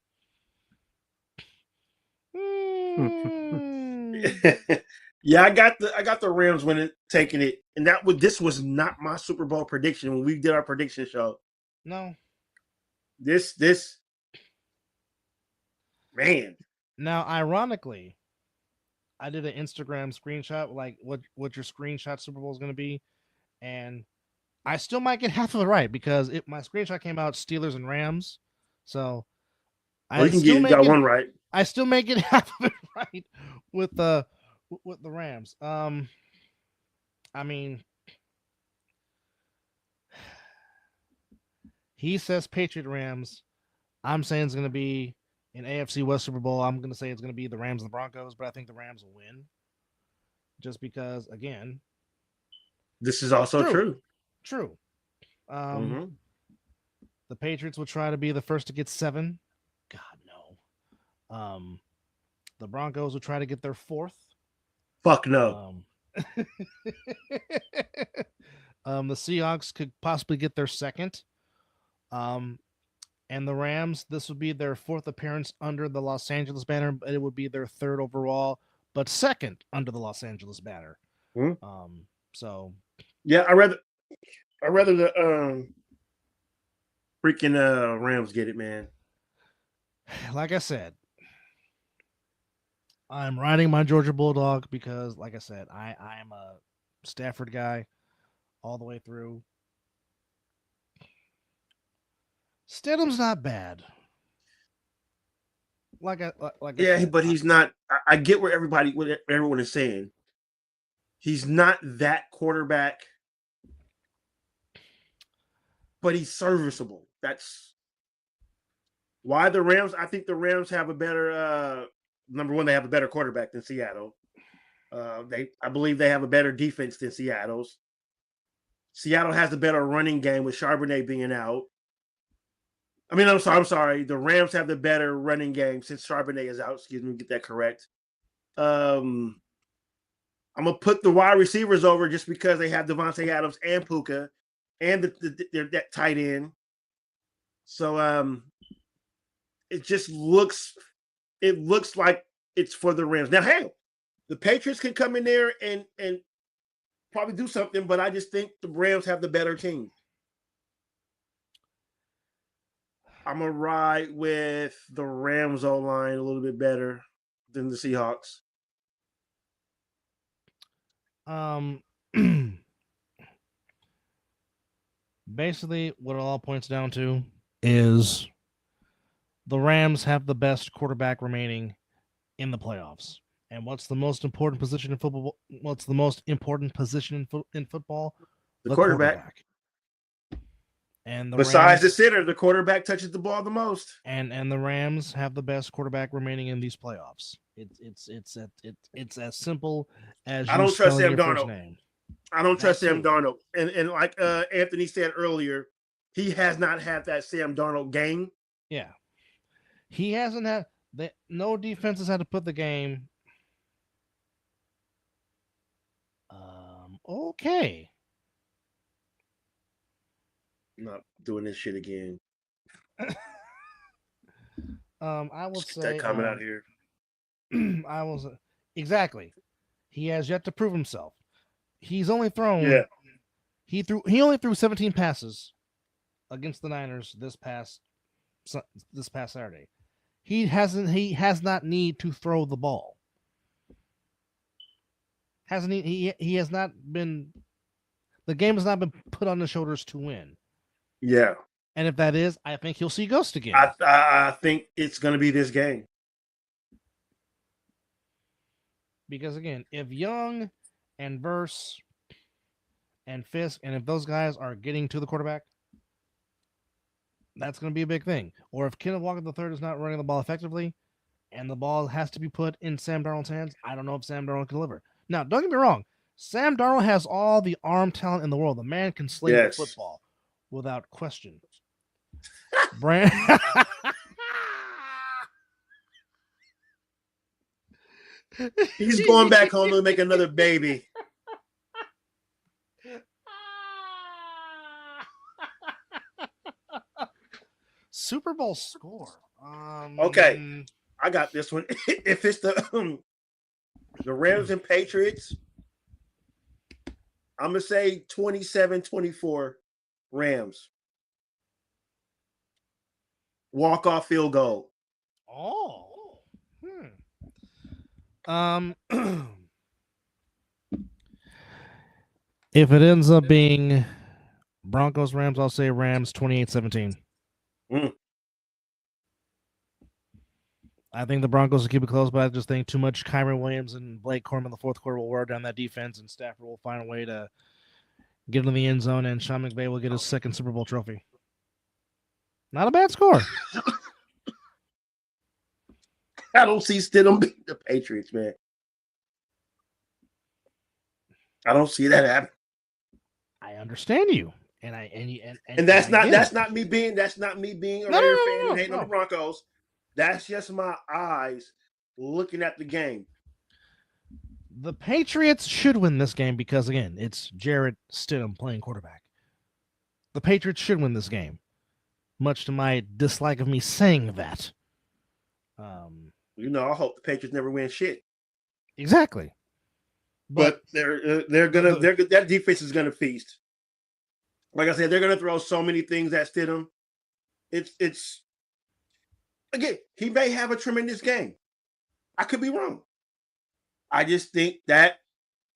Yeah, I got the Rams winning, taking it, and this was not my Super Bowl prediction when we did our prediction show. No. This man. Now, ironically, I did an Instagram screenshot, like what your screenshot Super Bowl is going to be, and I still might get half of it right because my screenshot came out Steelers and Rams, so you can got one right. I still may get half of it right with the Rams. I mean, he says Patriot Rams. I'm saying it's going to be an AFC West Super Bowl. I'm going to say it's going to be the Rams and the Broncos, but I think the Rams will win. Just because, again, this is also true. True. The Patriots will try to be the first to get 7. God, no. The Broncos will try to get their 4th. Fuck no. The Seahawks could possibly get their 2nd. And the Rams, this would be their 4th appearance under the Los Angeles banner, but it would be their 3rd overall, but 2nd under the Los Angeles banner. Hmm? So yeah, I rather the Freaking Rams get it, man. Like I said, I'm riding my Georgia Bulldog because, like I said, I'm a Stafford guy all the way through. Stidham's not bad. Like I said, but he's not. I get what everyone is saying. He's not that quarterback, but he's serviceable. That's why the Rams. I think the Rams have a better. Number one, they have a better quarterback than Seattle. I believe they have a better defense than Seattle's. Seattle has a better running game with Charbonnet being out. I mean, I'm sorry. The Rams have the better running game since Charbonnet is out. Excuse me, get that correct. I'm gonna put the wide receivers over just because they have Devontae Adams and Puka, and that tight end. So it just looks like it's for the Rams. Now, hey, the Patriots can come in there and probably do something, but I just think the Rams have the better team. I'm going to ride with the Rams O-line a little bit better than the Seahawks. Basically, what it all points down to is the Rams have the best quarterback remaining in the playoffs. And what's the most important position in football? What's the most important position in football? The quarterback. And besides the center, the quarterback touches the ball the most. And the Rams have the best quarterback remaining in these playoffs. It's as simple as I don't trust Sam Darnold. I don't trust Sam Darnold. And like Anthony said earlier, he has not had that Sam Darnold game. Yeah. He hasn't had no defenses had to put the game. Okay. I'm not doing this shit again. I will say that comment out here. I was exactly. He has yet to prove himself. He's only thrown. Yeah. He only threw 17 passes against the Niners this past Saturday. He has not need to throw the ball. He has not been. The game has not been put on his shoulders to win. Yeah. And if that is, I think he'll see Ghost again. I think it's going to be this game. Because again, if Young and Verse and Fisk, and if those guys are getting to the quarterback, that's going to be a big thing. Or if Kenneth Walker III is not running the ball effectively, and the ball has to be put in Sam Darnold's hands, I don't know if Sam Darnold can deliver. Now, don't get me wrong. Sam Darnold has all the arm talent in the world. The man can sling the football without question. He's going back home to make another baby. Super Bowl score. Okay, I got this one. If it's the Rams and Patriots, I'm going to say 27-24 Rams. Walk-off field goal. Oh. If it ends up being Broncos Rams, I'll say Rams 28-17. I think the Broncos will keep it close, but I just think too much Kyron Williams and Blake Corum in the fourth quarter will wear down that defense, and Stafford will find a way to get in the end zone, and Sean McVay will get his second Super Bowl trophy. Not a bad score. I don't see Stidham beat the Patriots, man. I don't see that happen. I understand you, and that's not me being a Raider fan and hating on the Broncos. That's just my eyes looking at the game. The Patriots should win this game because, again, it's Jarrett Stidham playing quarterback. The Patriots should win this game, much to my dislike of me saying that. I hope the Patriots never win shit. Exactly. But that defense is gonna feast. Like I said, they're gonna throw so many things at Stidham. it's again, he may have a tremendous game. I could be wrong. I just think that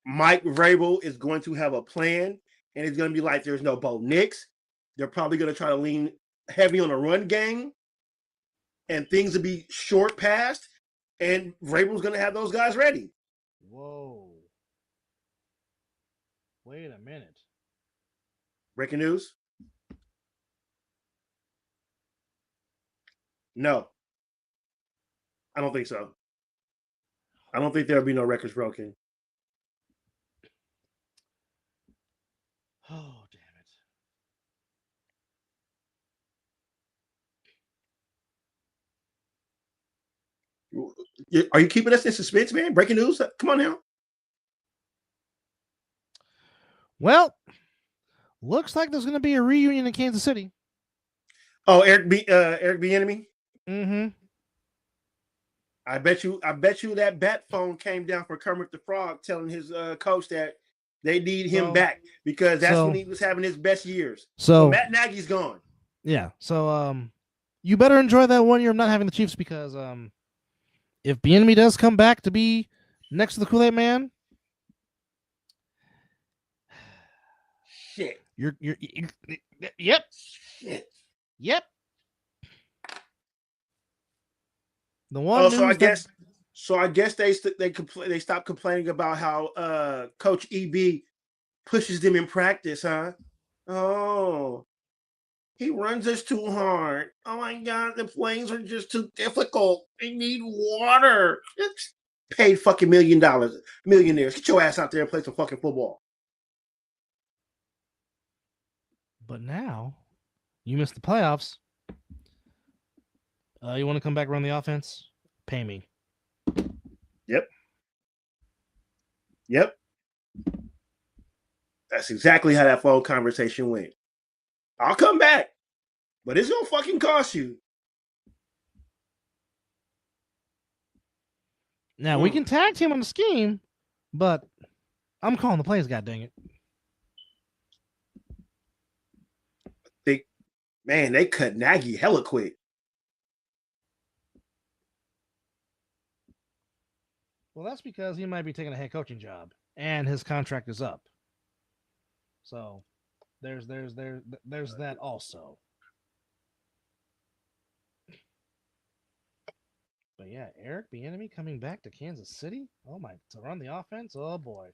Mike Vrabel is going to have a plan, and it's going to be like there's no Bo Nix. They're probably going to try to lean heavy on a run game, and things will be short passed, and Vrabel's going to have those guys ready. Whoa. Wait a minute. Breaking news? No. I don't think so. I don't think there'll be no records broken. Oh, damn it. Are you keeping us in suspense, man? Breaking news? Come on now. Well, looks like there's going to be a reunion in Kansas City. Oh, Eric Bieniemy? Mm-hmm. I bet you that bat phone came down for Kermit the Frog telling his coach that they need him back because that's when he was having his best years. So Matt Nagy's gone. Yeah. So you better enjoy that 1 year of not having the Chiefs because if Bieniemy does come back to be next to the Kool-Aid Man, shit. You're yep. Shit. Yep. The one. So I guess they stopped complaining about how Coach EB pushes them in practice, huh? Oh, he runs us too hard. Oh my God, the plays are just too difficult. They need water. It's paid fucking millionaires. Get your ass out there and play some fucking football. But now you missed the playoffs. You want to come back run the offense? Pay me. Yep. That's exactly how that phone conversation went. I'll come back, but it's gonna fucking cost you. Now we can tag team on the scheme, but I'm calling the plays. God dang it! They cut Nagy hella quick. Well, that's because he might be taking a head coaching job, and his contract is up. So there's that also. But yeah, Eric Bieniemy coming back to Kansas City. Oh my, to run the offense. Oh boy,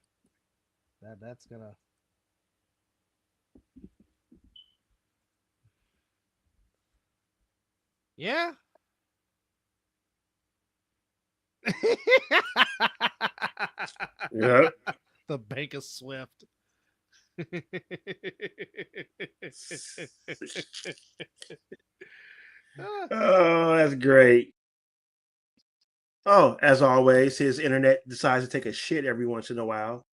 that's gonna. Yeah. Yeah. The Bank of Swift. Oh, that's great. Oh, as always, his internet decides to take a shit every once in a while.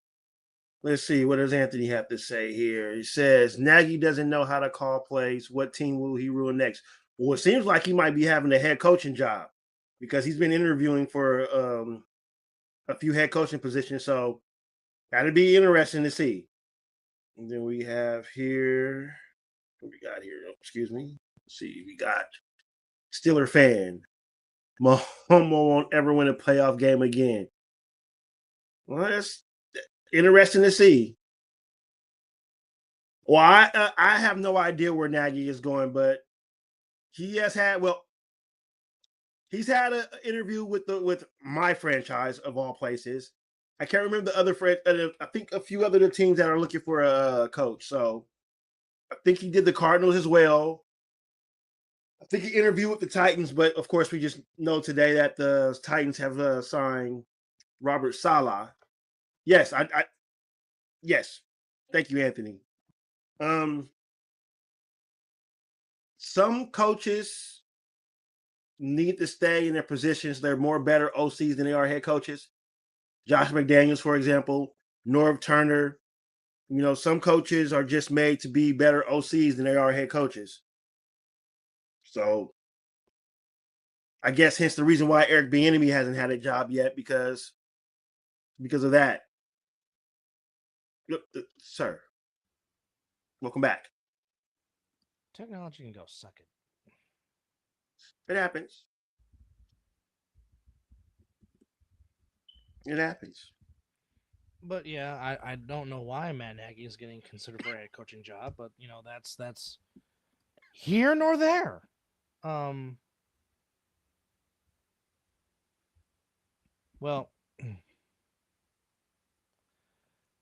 Let's see, what does Anthony have to say here? He says, Nagy doesn't know how to call plays. What team will he ruin next? Well, it seems like he might be having a head coaching job because he's been interviewing for a few head coaching positions. So that'd be interesting to see. And then we have here, what we got here? Oh, excuse me. Let's see, we got Steeler fan. Mahomes won't ever win a playoff game again. Well, that's interesting to see. Well, I have no idea where Nagy is going, but he has had he's had an interview with my franchise of all places. I can't remember the other I think a few other teams that are looking for a coach. So I think he did the Cardinals as well. I think he interviewed with the Titans, but of course we just know today that the Titans have signed Robert Saleh. Yes, yes. Thank you, Anthony. Some coaches need to stay in their positions. They're more better OCs than they are head coaches. Josh McDaniels, for example, Norv Turner. You know, some coaches are just made to be better OCs than they are head coaches. So I guess hence the reason why Eric Bieniemy hasn't had a job yet because of that. Look, sir, welcome back. Technology can go suck it. It happens. It happens. But yeah, I don't know why Matt Nagy is getting considered for a head coaching job, but that's here nor there. Well,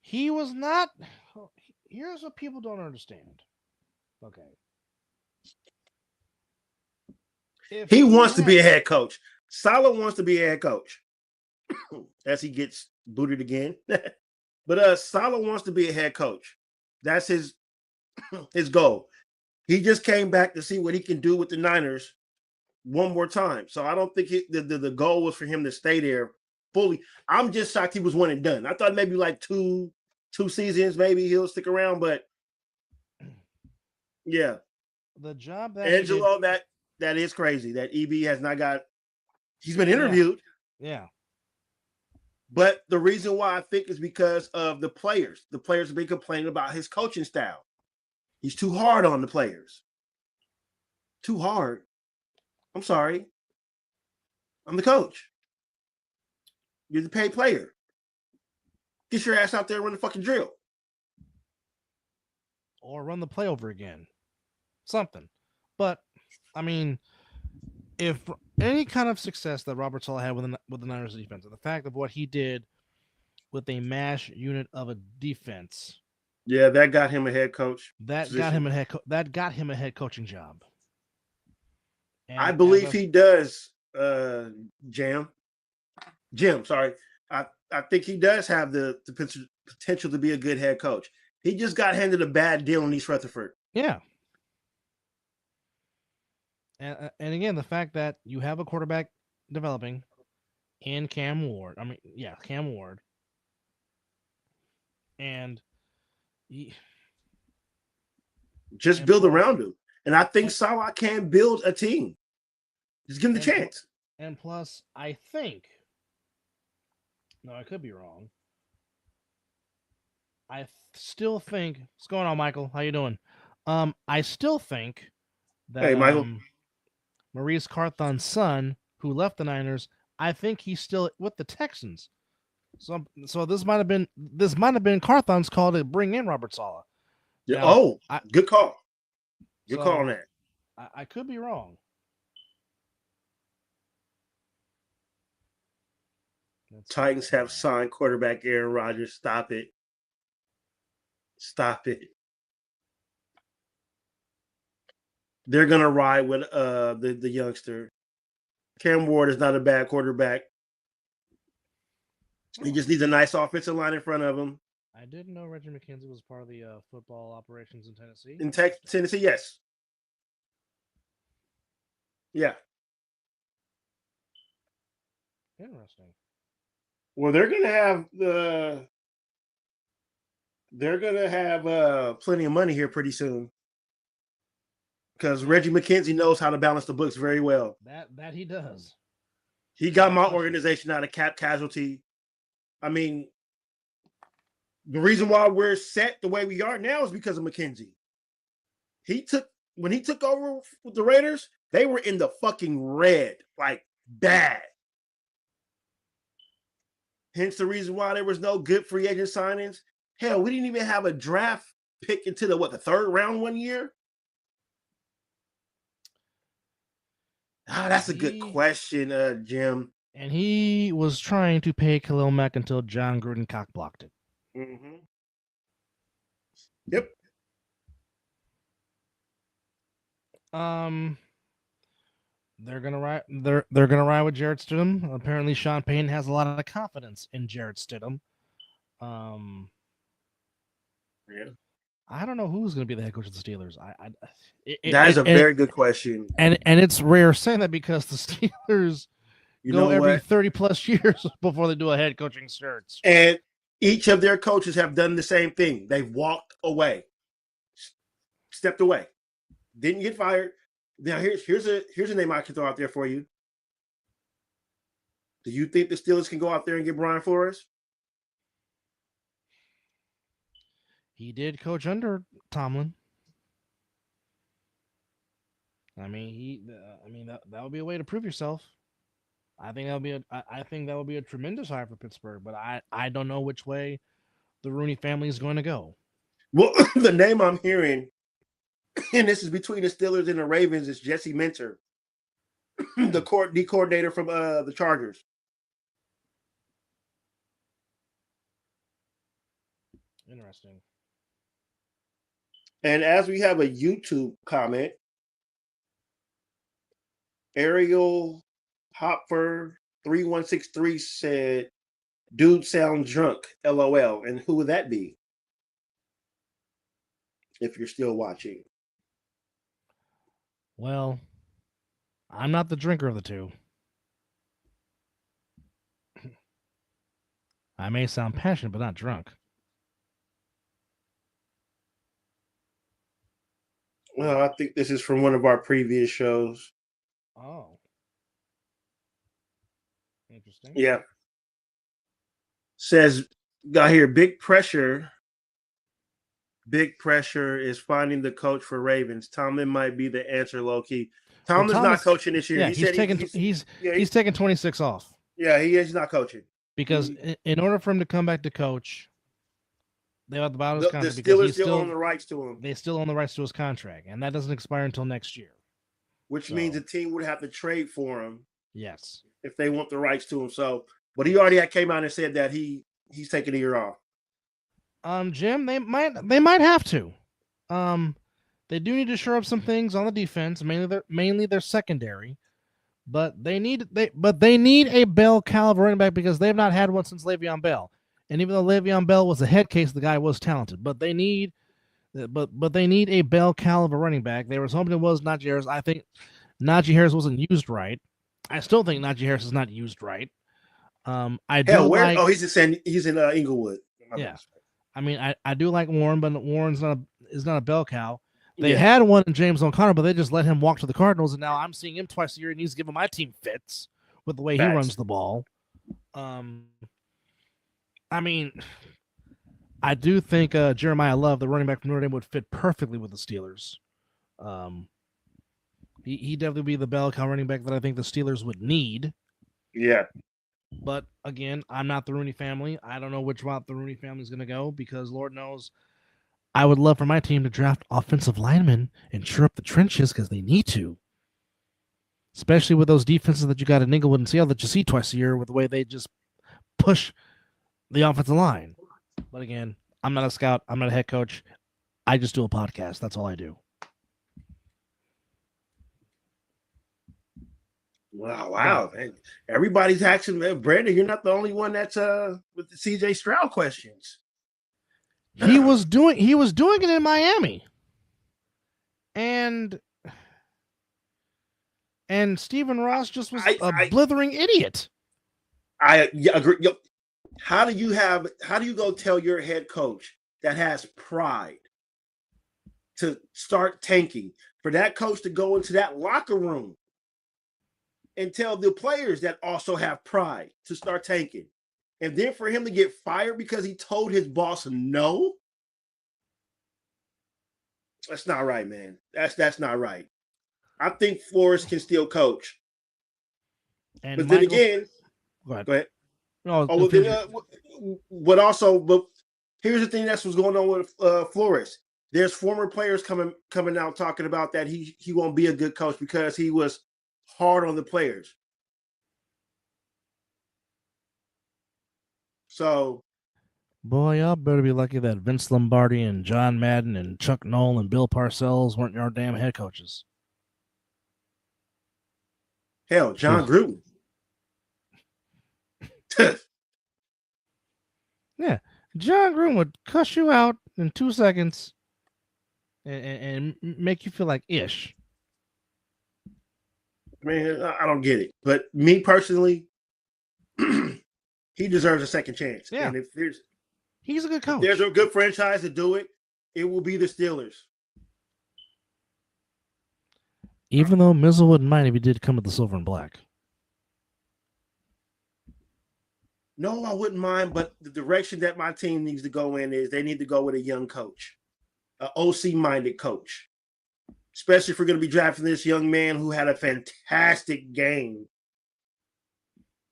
he was not. Here's what people don't understand. Okay. He wants to be a head coach. Saleh wants to be a head coach as he gets booted again. But Saleh wants to be a head coach. That's his goal. He just came back to see what he can do with the Niners one more time. So I don't think the goal was for him to stay there fully. I'm just shocked he was one and done. I thought maybe like two seasons, maybe he'll stick around. But yeah, the job that Angelo, that is crazy. That EB has not got. He's been interviewed. Yeah. But the reason why I think is because of the players. The players have been complaining about his coaching style. He's too hard on the players. Too hard. I'm sorry. I'm the coach. You're the paid player. Get your ass out there and run the fucking drill. Or run the play over again. Something. But, I mean, if any kind of success that Robert Saleh had with the Niners defense, and the fact of what he did with a mash unit of a defense. Yeah, that got him a head coach. That got him a head coaching job. And I believe he does, Jim, sorry. I think he does have the potential to be a good head coach. He just got handed a bad deal in East Rutherford. Yeah. And again, the fact that you have a quarterback developing in Cam Ward. Cam Ward. And just build around him. And I think Saleh can build a team. Just give him the chance. And plus, I think, no, I could be wrong. I still think, what's going on, Michael? How you doing? I still think that hey, Michael. Maurice Carthon's son, who left the Niners, I think he's still with the Texans. So this might have been Carthon's call to bring in Robert Saleh. Yeah. Now, good call. Good call on that. I could be wrong. Titans have signed quarterback Aaron Rodgers. Stop it. Stop it. They're gonna ride with the youngster. Cam Ward is not a bad quarterback. He just needs a nice offensive line in front of him. I didn't know Reggie McKenzie was part of the football operations in Tennessee. In Tennessee, yes. Yeah. Interesting. Well, they're gonna have plenty of money here pretty soon. Because Reggie McKenzie knows how to balance the books very well. That he does. He got my organization out of cap casualty. I mean, the reason why we're set the way we are now is because of McKenzie. When he took over with the Raiders, they were in the fucking red, like bad. Hence the reason why there was no good free agent signings. Hell, we didn't even have a draft pick into the third round one year. That's a good question, Jim. And he was trying to pay Khalil Mack until John Gruden cock-blocked it. Mm-hmm. Yep. They're gonna ride. They're gonna ride with Jarrett Stidham. Apparently, Sean Payton has a lot of confidence in Jarrett Stidham. Yeah. I don't know who's going to be the head coach of the Steelers. That is a very good question. And it's rare saying that because the Steelers go every 30 plus years before they do a head coaching search. And each of their coaches have done the same thing. They've walked away, stepped away, didn't get fired. Now here's a name I can throw out there for you. Do you think the Steelers can go out there and get Brian Flores? He did coach under Tomlin. I mean, that would be a way to prove yourself. I think that would be a tremendous hire for Pittsburgh, but I don't know which way the Rooney family is going to go. Well, the name I'm hearing, and this is between the Steelers and the Ravens, is Jesse Minter, the coordinator from the Chargers. Interesting. And as we have a YouTube comment, Ariel Hopper 3163 said, "Dude sounds drunk, LOL." And who would that be? If you're still watching. Well, I'm not the drinker of the two. I may sound passionate, but not drunk. Well, I think this is from one of our previous shows. Oh. Interesting. Yeah. Says, got here, big pressure. Big pressure is finding the coach for Ravens. Tomlin might be the answer, low-key. Tomlin's not coaching this year. Yeah, he's taking 26 off. Yeah, he's not coaching. Because in order for him to come back to coach, they have about his contract. The Steelers still own the rights to him. They still own the rights to his contract, and that doesn't expire until next year. Which means the team would have to trade for him. Yes. If they want the rights to him. So, but he already came out and said that he's taking a year off. Jim, they might have to. They do need to shore up some things on the defense, mainly their secondary. But they need a Bell caliber running back because they've not had one since Le'Veon Bell. And even though Le'Veon Bell was a head case, the guy was talented. But they need a Bell caliber running back. They were hoping it was Najee Harris. I think Najee Harris wasn't used right. I still think Najee Harris is not used right. He's in Inglewood. Yeah. I mean, I do like Warren, but Warren's is not a bell cow. They had one in James O'Connor, but they just let him walk to the Cardinals, and now I'm seeing him twice a year, and he's giving my team fits with the way he runs the ball. I mean, I do think Jeremiah Love, the running back from Notre Dame, would fit perfectly with the Steelers. He definitely be the bell cow running back that I think the Steelers would need. Yeah. But again, I'm not the Rooney family. I don't know which route the Rooney family is going to go because Lord knows I would love for my team to draft offensive linemen and shore up the trenches because they need to. Especially with those defenses that you got in Inglewood and Seattle that you see twice a year with the way they just push the offensive line. But again, I'm not a scout. I'm not a head coach. I just do a podcast. That's all I do. Wow. Man. Everybody's asking, man. Brandon, you're not the only one that's with the CJ Stroud questions. He was doing it in Miami. And Stephen Ross just was a blithering idiot. I agree. How do you go tell your head coach that has pride to start tanking, for that coach to go into that locker room and tell the players that also have pride to start tanking, and then for him to get fired because he told his boss no? That's not right, man. That's not right. I think Flores can still coach. But then again, go ahead. No, but here's the thing that's what's going on with Flores. There's former players coming out talking about that he won't be a good coach because he was hard on the players. So, boy, y'all better be lucky that Vince Lombardi and John Madden and Chuck Noll and Bill Parcells weren't your damn head coaches. Hell, John Gruden. Yeah, John Gruden would cuss you out in 2 seconds and make you feel like ish. Man, I don't get it. But me personally, he deserves a second chance. Yeah. And if he's a good coach. There's a good franchise to do it, it will be the Steelers. Even though Mizzle wouldn't mind if he did come with the silver and black. No, I wouldn't mind, but the direction that my team needs to go in is they need to go with a young coach, an OC-minded coach. especially if we're going to be drafting this young man who had a fantastic game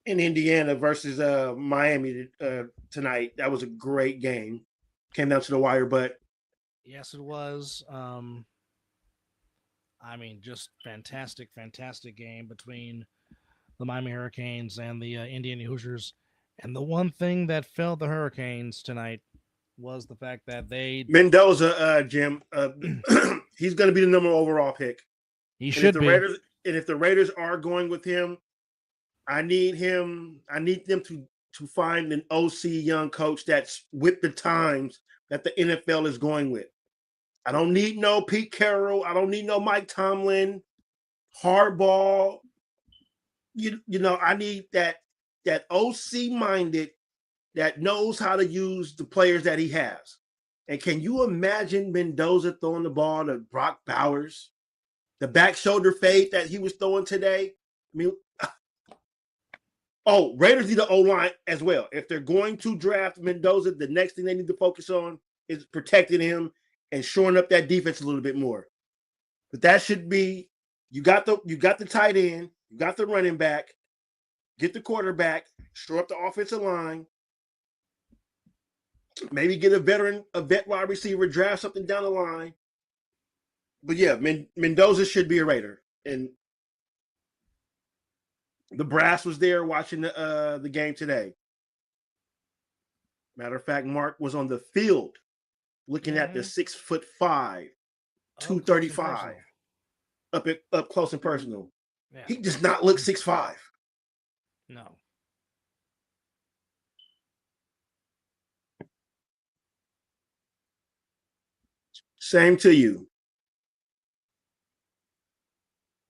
in Indiana versus Miami tonight. That was a great game. Came down to the wire, but yes, it was. Just fantastic game between the Miami Hurricanes and the Indiana Hoosiers. And the one thing that failed the Hurricanes tonight was the fact that Mendoza, Jim, he's going to be the number one overall pick. He should be. And if the Raiders are going with him, I need them to find an OC young coach that's with the times that the NFL is going with. I don't need no Pete Carroll. I don't need no Mike Tomlin, Harbaugh. I need that OC minded that knows how to use the players that he has. And can you imagine Mendoza throwing the ball to Brock Bowers? The back shoulder fade that he was throwing today? Raiders need an O-line as well. If they're going to draft Mendoza, the next thing they need to focus on is protecting him and shoring up that defense a little bit more. But that should be, you got the tight end, you got the running back, get the quarterback, shore up the offensive line, maybe get a vet wide receiver, draft something down the line. But yeah, Mendoza should be a Raider. And the brass was there watching the game today. Matter of fact, Mark was on the field looking at the 6'5", 235 up close and personal. Yeah. He does not look 6'5". No. Same to you.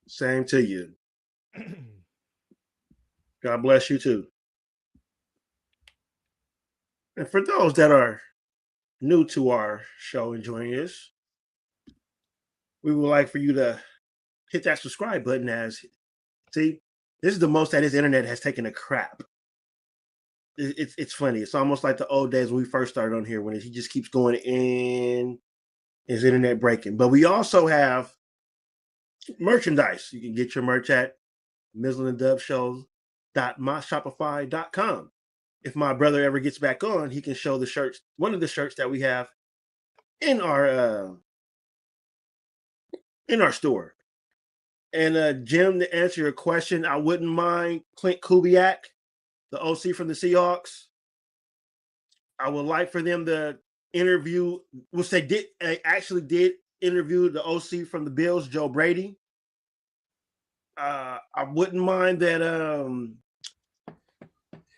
Same to you. God bless you too. And for those that are new to our show and joining us, we would like for you to hit that subscribe button. See, this is the most that his internet has taken a crap. It's funny. It's almost like the old days when we first started on here, when he just keeps going in, his internet breaking. But we also have merchandise. You can get your merch at mizzleanddubshows.myshopify.com. If my brother ever gets back on, he can show the shirts, one of the shirts that we have in our store. And Jim, to answer your question, I wouldn't mind Clint Kubiak, the OC from the Seahawks. I would like for them to interview, which they actually did interview the OC from the Bills, Joe Brady. I wouldn't mind that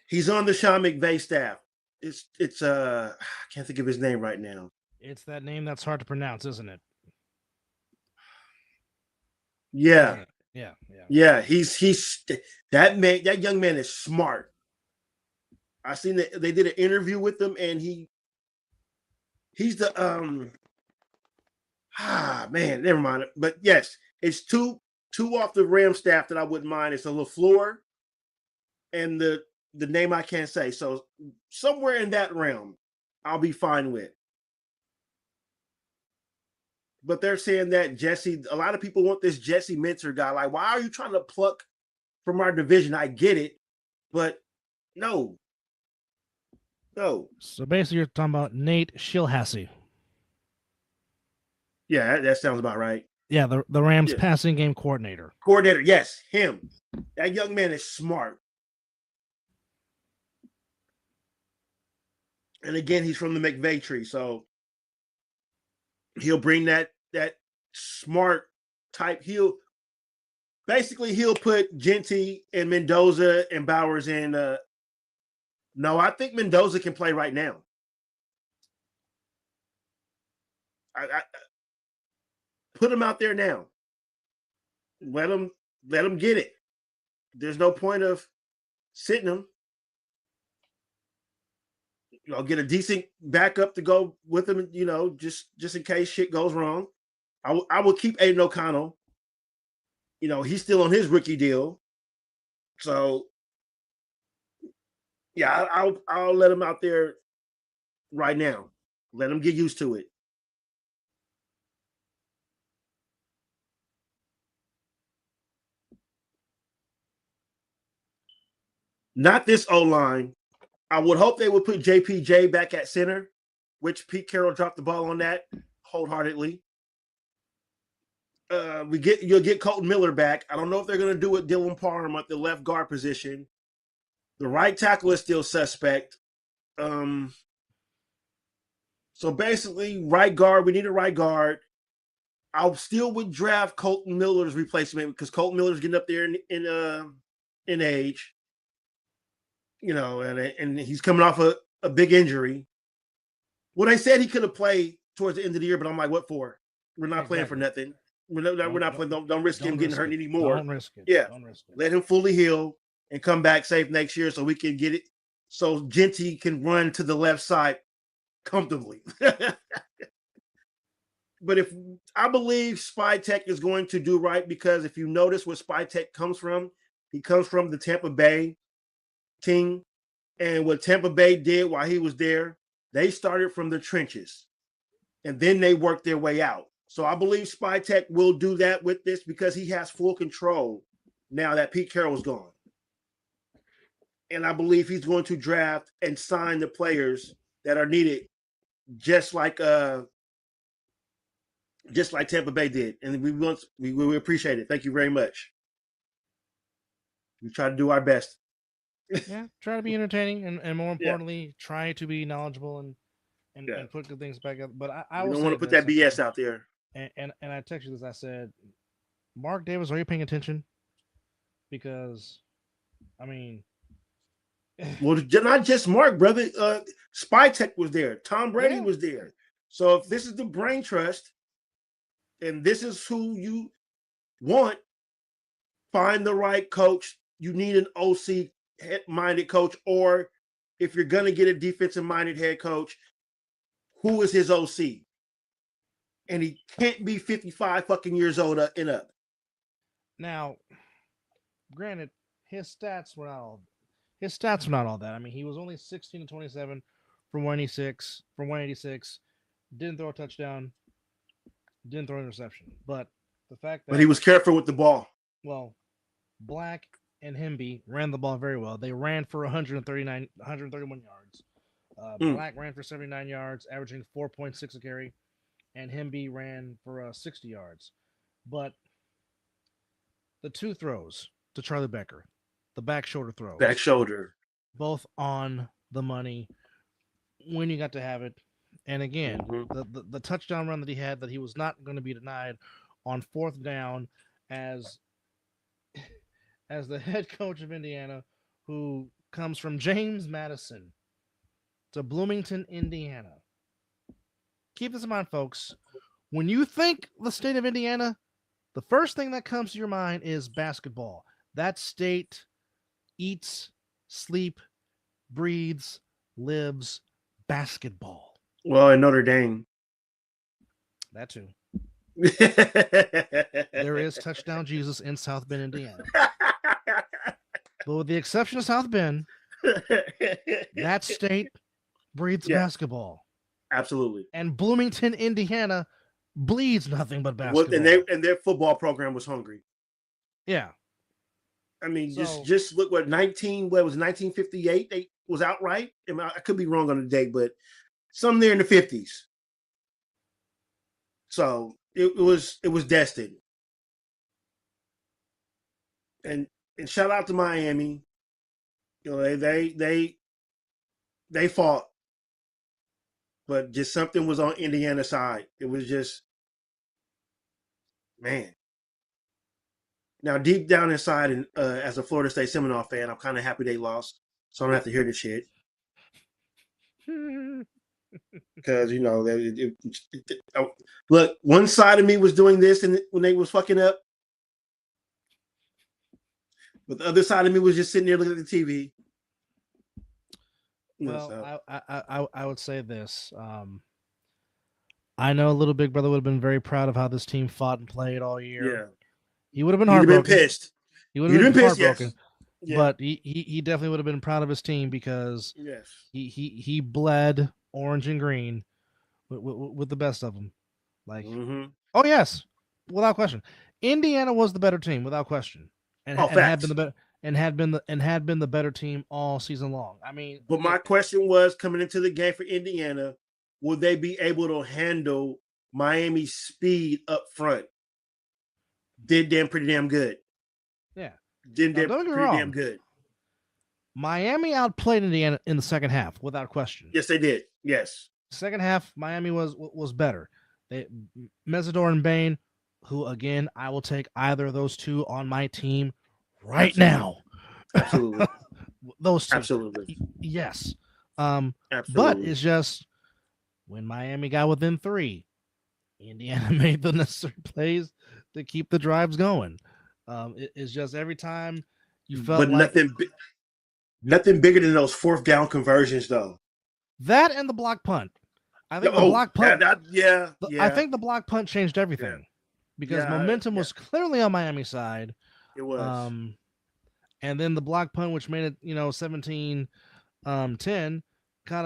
he's on the Sean McVay staff. It's I can't think of his name right now. It's that name that's hard to pronounce, isn't it? Yeah. Yeah. He's that young man is smart. I seen that they did an interview with him, and he's the never mind. But yes, it's two off the Ram staff that I wouldn't mind. It's a LaFleur and the name I can't say. So somewhere in that realm, I'll be fine with. But they're saying that Jesse, a lot of people want this Jesse Minter guy. Like, why are you trying to pluck from our division? I get it, but no. So basically, you're talking about Nate Shilhassy. Yeah, that sounds about right. Yeah, the Rams passing game coordinator. Yes, him. That young man is smart. And again, he's from the McVay tree, so he'll bring that smart type. He'll put Genty and Mendoza and Bowers in. No, I think Mendoza can play right now. I put him out there now. Let him get it. There's no point of sitting him. Get a decent backup to go with him, just in case shit goes wrong. I will keep Aiden O'Connell. He's still on his rookie deal. So, yeah, I'll let him out there right now. Let him get used to it. Not this O-line. I would hope they would put JPJ back at center, which Pete Carroll dropped the ball on that wholeheartedly. You'll get Colton Miller back. I don't know if they're going to do it Dylan Parham at the left guard position. The right tackle is still suspect. So basically, right guard. We need a right guard. I still would draft Colton Miller's replacement because Colton Miller's getting up there in age. And he's coming off a big injury. Well, they said he could have played towards the end of the year, but I'm like, what for? We're not playing for nothing. We're not playing. Don't risk him getting hurt anymore. Don't risk it. Yeah. Don't risk it. Let him fully heal and come back safe next year so we can get it. So Genty can run to the left side comfortably. But if I believe Spy Tech is going to do right, because if you notice where Spy Tech comes from, he comes from the Tampa Bay team. And what Tampa Bay did while he was there, they started from the trenches and then they worked their way out. So I believe Spy Tech will do that with this because he has full control now that Pete Carroll's gone. And I believe he's going to draft and sign the players that are needed, just like Tampa Bay did. And we appreciate it. Thank you very much. We try to do our best. Yeah, try to be entertaining and more importantly, try to be knowledgeable and put good things back up. But I don't want to put that BS out there. And I texted you this. I said, Mark Davis, are you paying attention? Because, I mean, well, not just Mark, brother. Spy Tech was there. Tom Brady was there. So if this is the brain trust, and this is who you want, find the right coach. You need an OC-minded coach, or if you're going to get a defensive-minded head coach, who is his OC? And he can't be 55 fucking years old and up. Now, granted, his stats were not all that. I mean, he was only 16 to 27 for 186, didn't throw a touchdown, didn't throw an interception. But the fact that he was careful with the ball. Well, Black and Hemby ran the ball very well. They ran for 131 yards. Black ran for 79 yards, averaging 4.6 a carry, and Hemby ran for 60 yards. But the two throws to Charlie Becker, the back shoulder throws. Back shoulder. Both on the money when you got to have it. And again, the touchdown run that he had that he was not going to be denied on fourth down as the head coach of Indiana, who comes from James Madison to Bloomington, Indiana. Keep this in mind, folks. When you think the state of Indiana, the first thing that comes to your mind is basketball. That state eats, sleeps, breathes, lives basketball. Well, in Notre Dame. That too. There is touchdown Jesus in South Bend, Indiana. But with the exception of South Bend, that state breathes basketball. Absolutely. And Bloomington, Indiana bleeds nothing but basketball. Well, and their football program was hungry. Yeah. I mean, just look what 1958 they was outright. I could be wrong on the date, but some there in the 50s. So it was destined. And shout out to Miami. You know, they fought, but just something was on Indiana's side. It was just, man. Now, deep down inside, and as a Florida State Seminole fan, I'm kind of happy they lost, so I don't have to hear this shit. Because, you know, look, one side of me was doing this and when they was fucking up, but the other side of me was just sitting there looking at the TV. Well, I would say this. I know Little Big Brother would have been very proud of how this team fought and played all year. Yeah. He would have been heartbroken. He'd have been pissed. He would have been heartbroken. Yes. Yeah. But he definitely would have been proud of his team because he bled orange and green with the best of them. Like, oh yes, without question, Indiana was the better team without question, and had been and had been the better team all season long. I mean, but my question was coming into the game for Indiana, will they be able to handle Miami's speed up front? Did them pretty damn good. Yeah. Did them pretty damn good. Miami outplayed Indiana in the second half, without question. Yes, they did. Yes. Second half, Miami was better. Mesidor and Bain, who again, I will take either of those two on my team right now. Absolutely. Those two. Absolutely. Yes. Absolutely. But it's just when Miami got within 3, Indiana made the necessary plays to keep the drives going. It's just every time you felt like nothing bigger than those 4th down conversions, though. That and the block punt. I think the block punt. I think the block punt changed everything because momentum was clearly on Miami's side. It was. And then the block punt, which made it 17-10, kind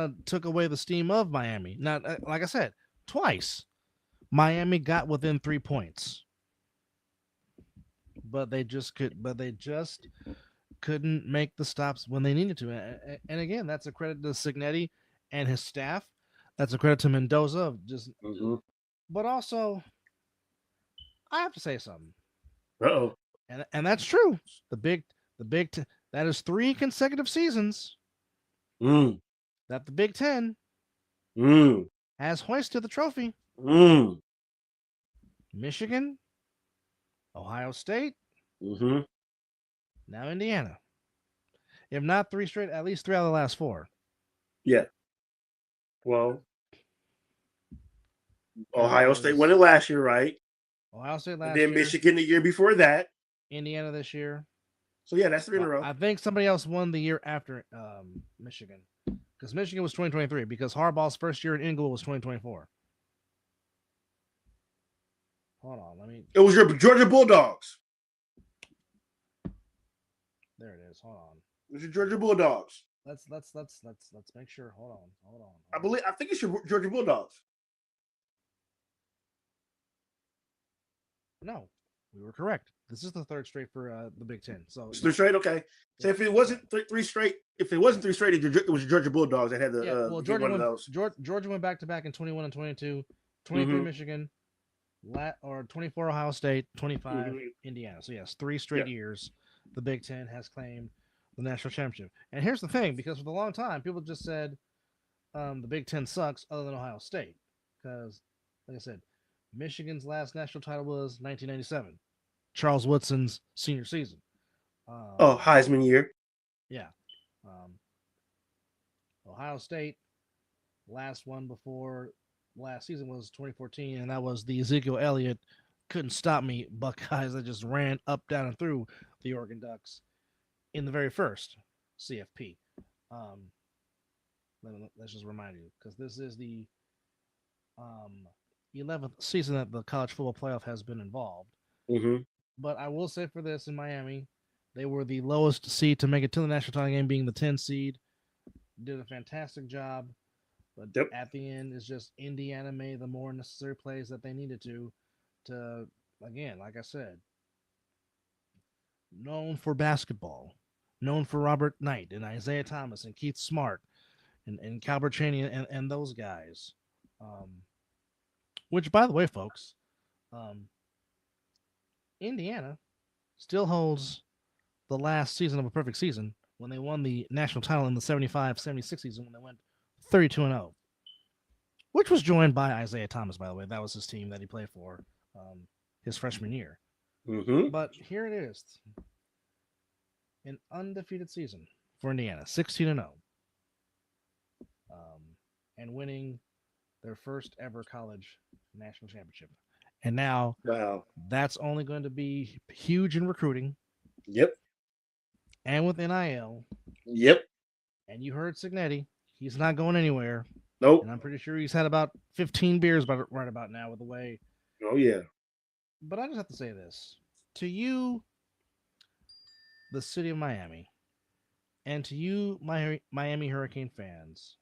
of took away the steam of Miami. Now, like I said, twice Miami got within 3 points, but they just couldn't make the stops when they needed to. And again, that's a credit to Cignetti and his staff. That's a credit to Mendoza. But also, I have to say something. Uh-oh. And that's true. That is 3 consecutive seasons that the Big Ten has hoisted the trophy. Michigan, Ohio State, now Indiana. If not 3 straight, at least 3 out of the last 4. Yeah. Well, Ohio State won it last year, right? Ohio State last year. And then Michigan the year before that. Indiana this year. So, yeah, that's 3 in a row. I think somebody else won the year after Michigan. Because Michigan was 2023. Because Harbaugh's first year in Inglewood was 2024. Hold on. It was your Georgia Bulldogs. There it is. Hold on. It was your Georgia Bulldogs. Let's make sure. Hold on. I think it's your Georgia Bulldogs. No, we were correct. This is the 3rd straight for the Big Ten. So it's 3 straight, okay. So if it wasn't 3 straight, it was your Georgia Bulldogs that had the Georgia went back to back in 21 and 22, 23 Michigan, 24 Ohio State, 25 Indiana. So yes, 3 straight years the Big Ten has claimed the national championship. And here's the thing, because for a long time people just said the Big Ten sucks other than Ohio State. Because, like I said, Michigan's last national title was 1997. Charles Woodson's senior season. Heisman year. Yeah. Ohio State, last one before last season was 2014, and that was the Ezekiel Elliott couldn't stop me Buckeyes that just ran up, down, and through the Oregon Ducks in the very first CFP. Let's just remind you, because this is the 11th season that the college football playoff has been involved. But I will say for this, in Miami, they were the lowest seed to make it to the national title game, being the 10 seed. Did a fantastic job. But at the end, it's just Indiana made the more necessary plays that they needed to, again, like I said, known for basketball, known for Robert Knight and Isaiah Thomas and Keith Smart and Calbert Chaney and those guys. Which, by the way, folks, Indiana still holds the last season of a perfect season when they won the national title in the 75-76 season when they went 32-0, which was joined by Isaiah Thomas, by the way. That was his team that he played for his freshman year. But here it is. An undefeated season for Indiana, 16-0. And winning their first ever college national championship. And now that's only going to be huge in recruiting. And with NIL. And you heard Cignetti. He's not going anywhere. Nope. And I'm pretty sure he's had about 15 beers right about now with the way. Oh, yeah. But I just have to say this. To you, the city of Miami, and to you, Miami Hurricane fans,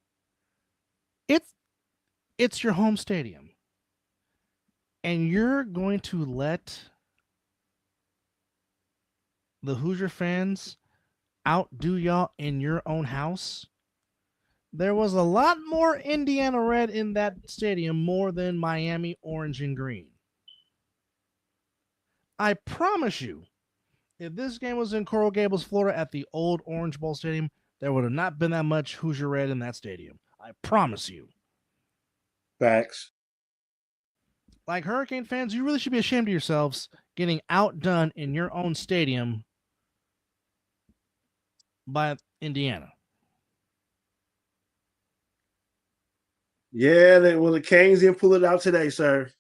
it's your home stadium. And you're going to let the Hoosier fans outdo y'all in your own house. There was a lot more Indiana red in that stadium, more than Miami orange and green. I promise you, if this game was in Coral Gables, Florida at the old Orange Bowl Stadium, there would have not been that much Hoosier red in that stadium. I promise you. Facts. Like Hurricane fans, you really should be ashamed of yourselves getting outdone in your own stadium by Indiana. Yeah, the Canes didn't pull it out today, sir.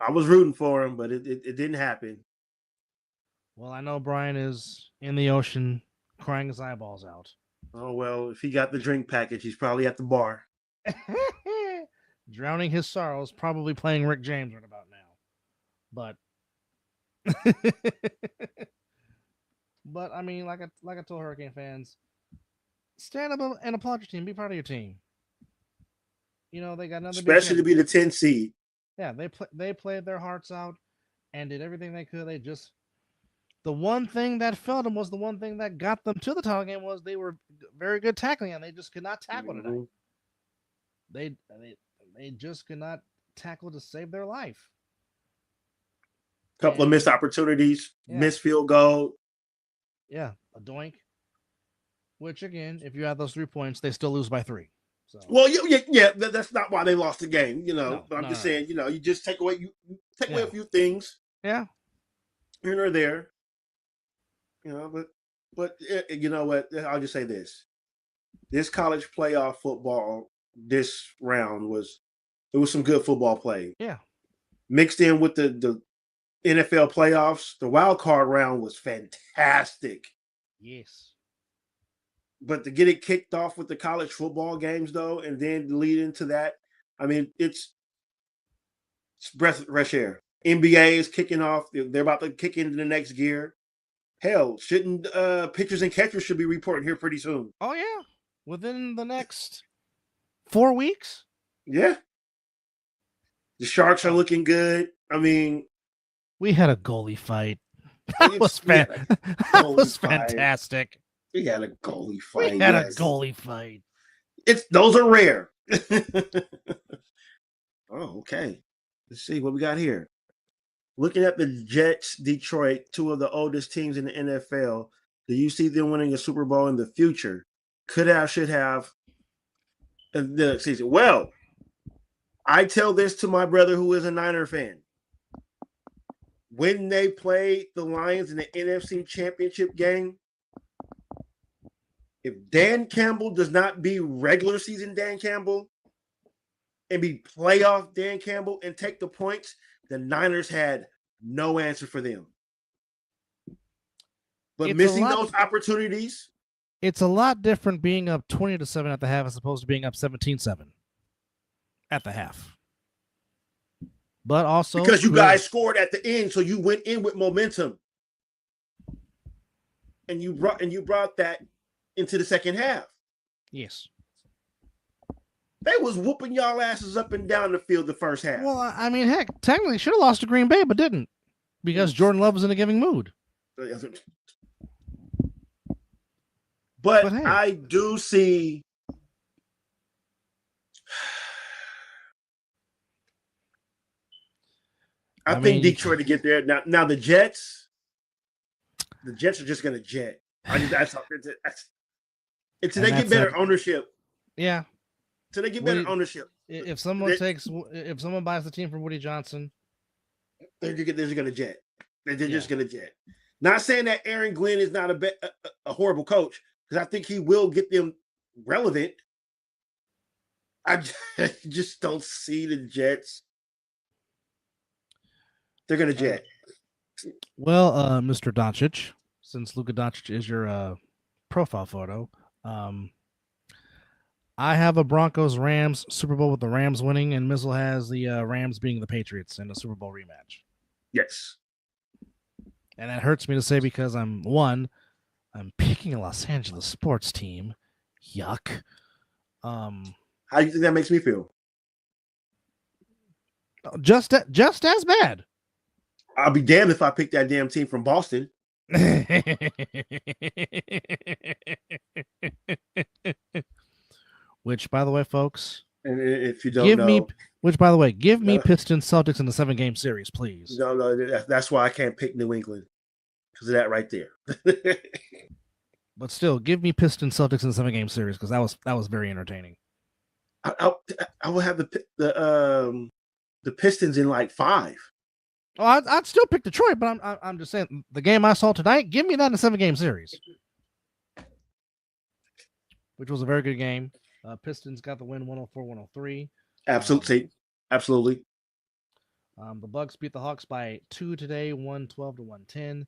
I was rooting for him, but it didn't happen. Well, I know Brian is in the ocean crying his eyeballs out. Oh, well, if he got the drink package, he's probably at the bar. Drowning his sorrows, probably playing Rick James right about now. But I mean, like I told Hurricane fans, stand up and applaud your team. Be proud of your team. You know, they got another, especially to be the 10 seed. Yeah, they played their hearts out and did everything they could. The one thing that failed them was the one thing that got them to the title game was they were very good tackling, and they just could not tackle tonight. They just could not tackle to save their life. Couple of missed opportunities, missed field goal. Yeah, a doink. Which again, if you have those 3 points, they still lose by 3. So. Well, yeah, that's not why they lost the game, you know. No, but I'm just saying, you know, you just take away away a few things. Yeah, here or there. You know, but you know what? I'll just say this: this college playoff football this round was some good football play. Yeah, mixed in with the NFL playoffs, the wild card round was fantastic. Yes. But to get it kicked off with the college football games, though, and then lead into that, I mean, it's fresh air. NBA is kicking off. They're about to kick into the next gear. Hell, shouldn't pitchers and catchers should be reporting here pretty soon? Oh, yeah. Within the next 4 weeks? Yeah. The Sharks are looking good. I mean, we had a goalie fight. That was fantastic. We had a goalie fight. A goalie fight. Those are rare. Oh, okay. Let's see what we got here. Looking at the Jets, Detroit, two of the oldest teams in the NFL, do you see them winning a Super Bowl in the future? Could have, should have. The season. Well, I tell this to my brother who is a Niner fan. When they played the Lions in the NFC Championship game, if Dan Campbell does not be regular season Dan Campbell and be playoff Dan Campbell and take the points, the Niners had no answer for them. But missing those opportunities. It's a lot different being up 20-7 at the half as opposed to being up 17-7 at the half. But also because you guys scored at the end, so you went in with momentum. And you brought that into the second half. Yes. They was whooping y'all asses up and down the field the first half. Well, I mean, heck, technically should have lost to Green Bay, but didn't. Because Jordan Love was in a giving mood. But hey. I do see I think Detroit to get there. Now the Jets are just going to jet. Until they get better ownership. Yeah. Until they get better ownership. If someone buys the team from Woody Johnson, they're just going to jet. They're just going to jet. Not saying that Aaron Glenn is not a horrible coach, because I think he will get them relevant. I just don't see the Jets. They're going to jet. Well, Mr. Doncic, since Luka Doncic is your profile photo, I have a Broncos-Rams Super Bowl with the Rams winning, and Mizzle has the Rams being the Patriots in a Super Bowl rematch. Yes. And that hurts me to say because I'm picking a Los Angeles sports team. Yuck. How do you think that makes me feel? Just as bad. I'll be damned if I pick that damn team from Boston. Which, by the way, folks, and if you don't know, give me Pistons Celtics in the 7-game series, please. No, that's why I can't pick New England because of that right there. But still, give me Pistons Celtics in the 7-game series because that was very entertaining. I will have the Pistons in like 5. Oh, I'd still pick Detroit, but I'm just saying the game I saw tonight. Give me that in a 7-game series, which was a very good game. Pistons got the win, 104-103. Absolutely. The Bucks beat the Hawks by 2 today, 112-110.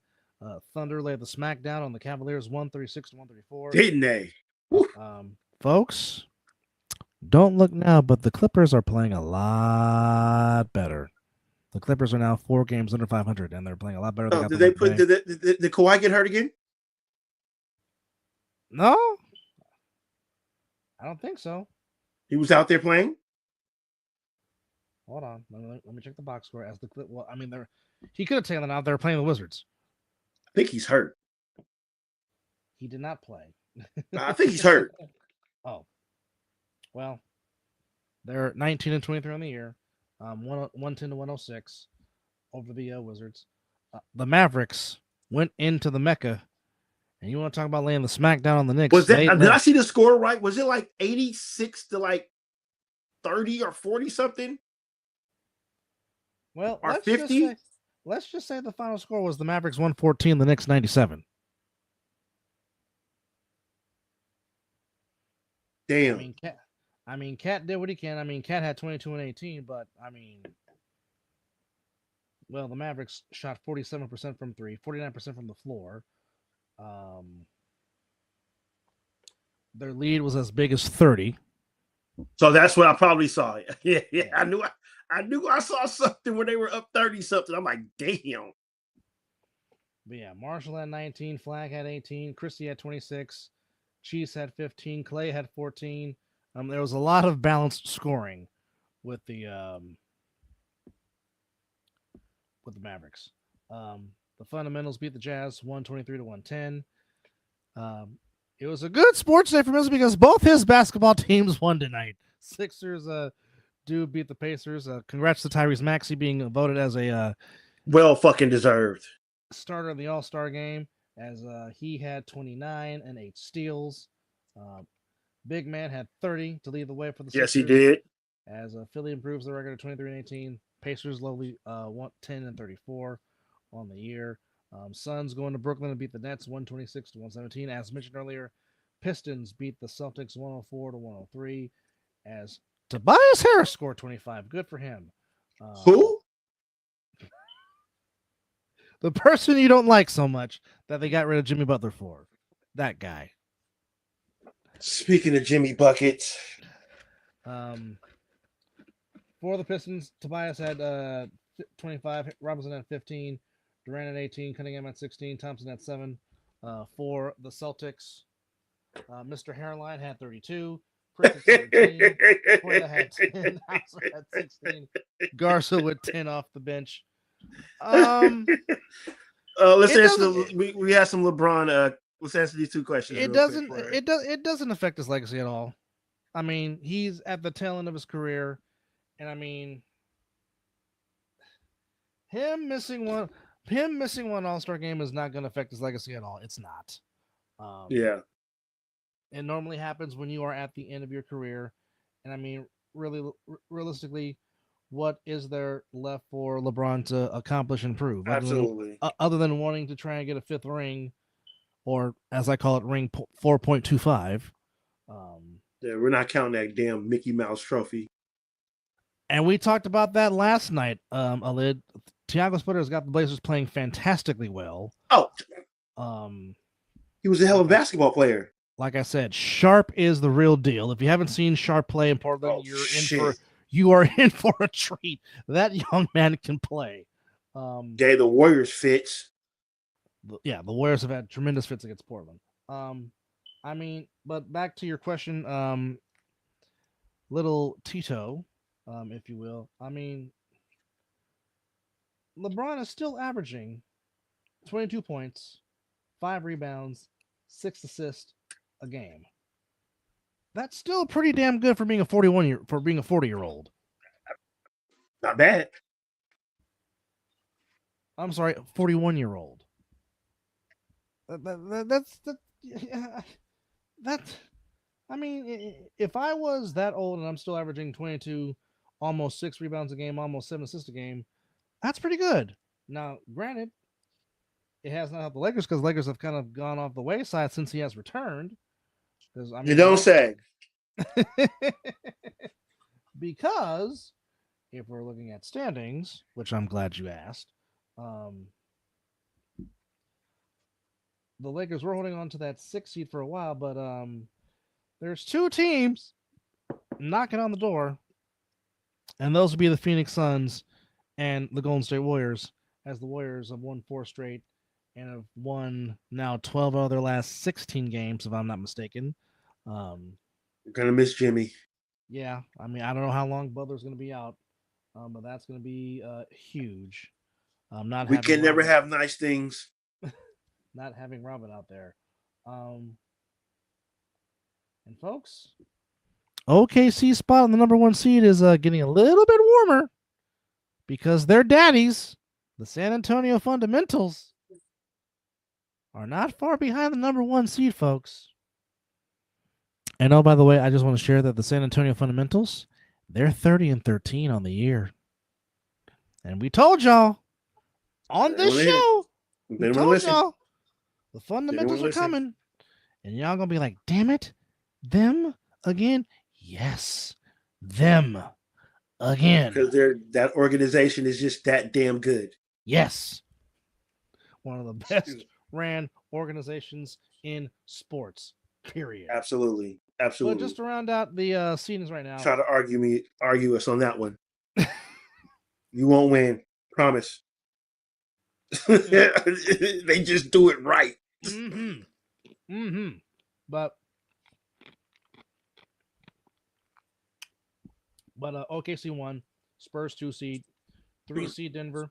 Thunder laid the smackdown on the Cavaliers, 136-134. Didn't they? Folks, don't look now, but the Clippers are playing a lot better. The Clippers are now 4 games under 500, and they're playing a lot better. Did Kawhi get hurt again? No, I don't think so. He was out there playing. Hold on, let me check the box score. As the clip, well, I mean, he could have taken it out. They're playing the Wizards. I think he's hurt. He did not play. I think he's hurt. Oh, well, they're 19-23 on the year, 110-106 over the Wizards. The Mavericks went into the Mecca, and you want to talk about laying the smackdown on the Knicks? Was that? Did I see the score right? Was it like 86 to like 30 or 40 something? Well, or 50? Let's just say the final score was the Mavericks 114, the Knicks 97. Damn. Cat did what he can. Cat had 22 and 18, but well, the Mavericks shot 47% from 3, 49% from the floor. Their lead was as big as 30. So that's what I probably saw. Yeah. I knew I saw something where they were up 30 something. I'm like, damn. But yeah, Marshall had 19, Flag had 18, Christie had 26, Cheese had 15, Clay had 14. There was a lot of balanced scoring with the Mavericks. The Fundamentals beat the Jazz 123-110. It was a good sports day for Mizzle because both his basketball teams won tonight. Sixers do beat the Pacers. Congrats to Tyrese Maxey being voted as a well fucking deserved starter in the All-Star game, as he had 29 and 8 steals. Big Man had 30 to lead the way for the Sixers. Yes, he did. As Philly improves the record to 23-18. Pacers lowly 10-34 on the year. Suns going to Brooklyn and beat the Nets 126-117. As mentioned earlier, Pistons beat the Celtics 104-103. As Tobias Harris scored 25. Good for him. Who? The person you don't like so much that they got rid of Jimmy Butler for. That guy. Speaking of Jimmy Buckets. For the Pistons, Tobias had 25. Robinson had 15. Durant at 18. Cunningham at 16. Thompson at 7. For the Celtics, Mr. Hairline had 32. Pritchard 17. Quetta had 10. Hauser had 16. Garza with 10 off the bench. Let's answer. We have some LeBron. Let's answer these 2 questions. It doesn't affect his legacy at all. I mean, he's at the tail end of his career, and I mean, him missing one All-Star game is not going to affect his legacy at all. It's not. Yeah. It normally happens when you are at the end of your career, and I mean, really, realistically, what is there left for LeBron to accomplish and prove? Absolutely. Other than wanting to try and get a 5th ring, or as I call it, ring 4.25. Yeah, we're not counting that damn Mickey Mouse trophy. And we talked about that last night, Alid. Thiago Splitter has got the Blazers playing fantastically well. Oh. He was a hell of a basketball player. Like I said, Sharp is the real deal. If you haven't seen Sharp play in Portland, you are in for a treat. That young man can play. The Warriors fits. Yeah, the Warriors have had tremendous fits against Portland. I mean, but back to your question, little Tito, if you will. I mean, LeBron is still averaging 22 points, 5 rebounds, 6 assists a game. That's still pretty damn good for being a 40-year-old. Not bad. I'm sorry, 41-year-old. That's. I mean, if I was that old and I'm still averaging 22, almost 6 rebounds a game, almost 7 assists a game, that's pretty good. Now, granted, it has not helped the Lakers because the Lakers have kind of gone off the wayside since he has returned. I mean, you don't say. Because if we're looking at standings, which I'm glad you asked, the Lakers were holding on to that 6th seed for a while, but there's 2 teams knocking on the door, and those would be the Phoenix Suns and the Golden State Warriors, as the Warriors have won 4 straight and have won now 12 out of their last 16 games, if I'm not mistaken. We're going to miss Jimmy. Yeah, I mean, I don't know how long Butler's going to be out, but that's going to be huge. We can never have nice things. Not having Robin out there. And folks, OKC spot on the number 1 seed is getting a little bit warmer because their daddies, the San Antonio Fundamentals, are not far behind the number 1 seed, folks. And oh, by the way, I just want to share that the San Antonio Fundamentals, they're 30-13 on the year. And we told y'all on this show, we told y'all the Fundamentals are coming. And y'all going to be like, damn it, them again? Yes, them again. Because that organization is just that damn good. Yes. One of the best ran organizations in sports, period. Absolutely. Absolutely. But just to round out the scenes right now. Try to argue us on that one. You won't win. Promise. They just do it right. But OKC 1, Spurs 2 seed, 3 seed Denver,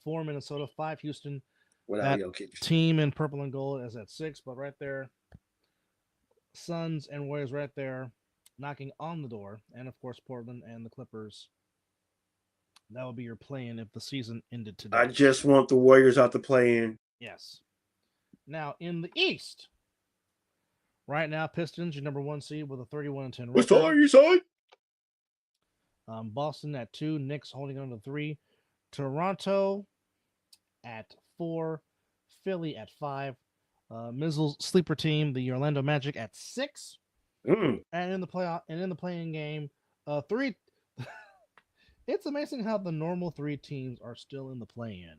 4 Minnesota, 5 Houston. That team in purple and gold is at 6, but right there, Suns and Warriors right there, knocking on the door, and of course Portland and the Clippers. That would be your play-in if the season ended today. I just want the Warriors out to play in. Yes. Now in the East, right now Pistons, your number 1 seed with a 31-10 record. What's all you say? Boston at 2, Knicks holding on to 3, Toronto at 4, Philly at 5, Mizzle's sleeper team, the Orlando Magic at 6, and in the playing game, 3. It's amazing how the normal 3 teams are still in the play-in,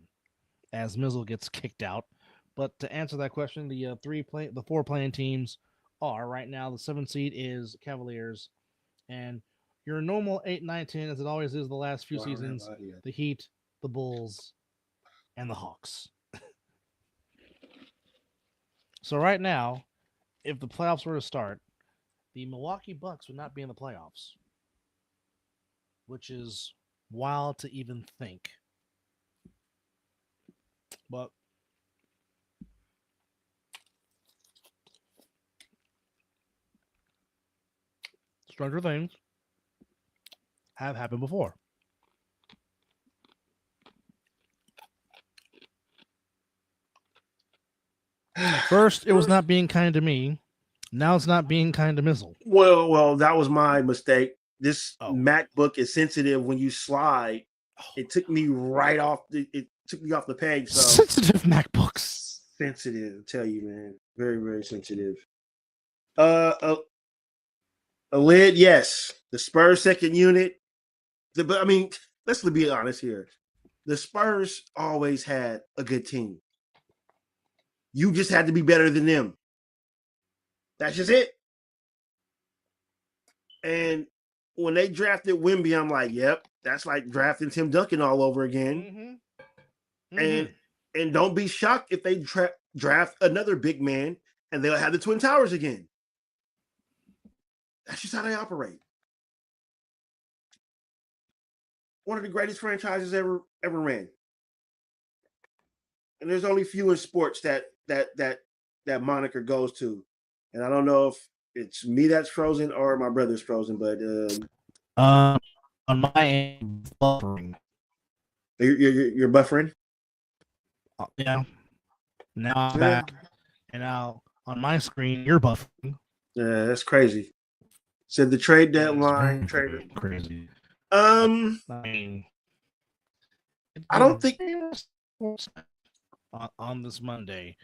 as Mizzle gets kicked out. But to answer that question, the 4 playing teams are right now the 7th seed is Cavaliers, and your normal 8, 9, 10, as it always is the last few seasons, the Heat, the Bulls, and the Hawks. So right now, if the playoffs were to start, the Milwaukee Bucks would not be in the playoffs, which is wild to even think. But stranger things have happened before. First, it was not being kind to me. Now it's not being kind to Mizzle. Well, that was my mistake. This MacBook is sensitive when you slide. It took me off the page. So sensitive MacBooks. Sensitive, I tell you, man. Very, very sensitive. A lid, yes. The Spurs second unit. But I mean, let's be honest here. The Spurs always had a good team. You just had to be better than them. That's just it. And when they drafted Wemby, I'm like, yep, that's like drafting Tim Duncan all over again. And don't be shocked if they draft another big man and they'll have the Twin Towers again. That's just how they operate. One of the greatest franchises ever ran. And there's only few in sports that that moniker goes to. And I don't know if it's me that's frozen or my brother's frozen, but on my end, buffering. You're buffering. Yeah. Now I'm back, and now on my screen you're buffering. Yeah, that's crazy. Said the trade deadline. Crazy. I mean, I don't think on this Monday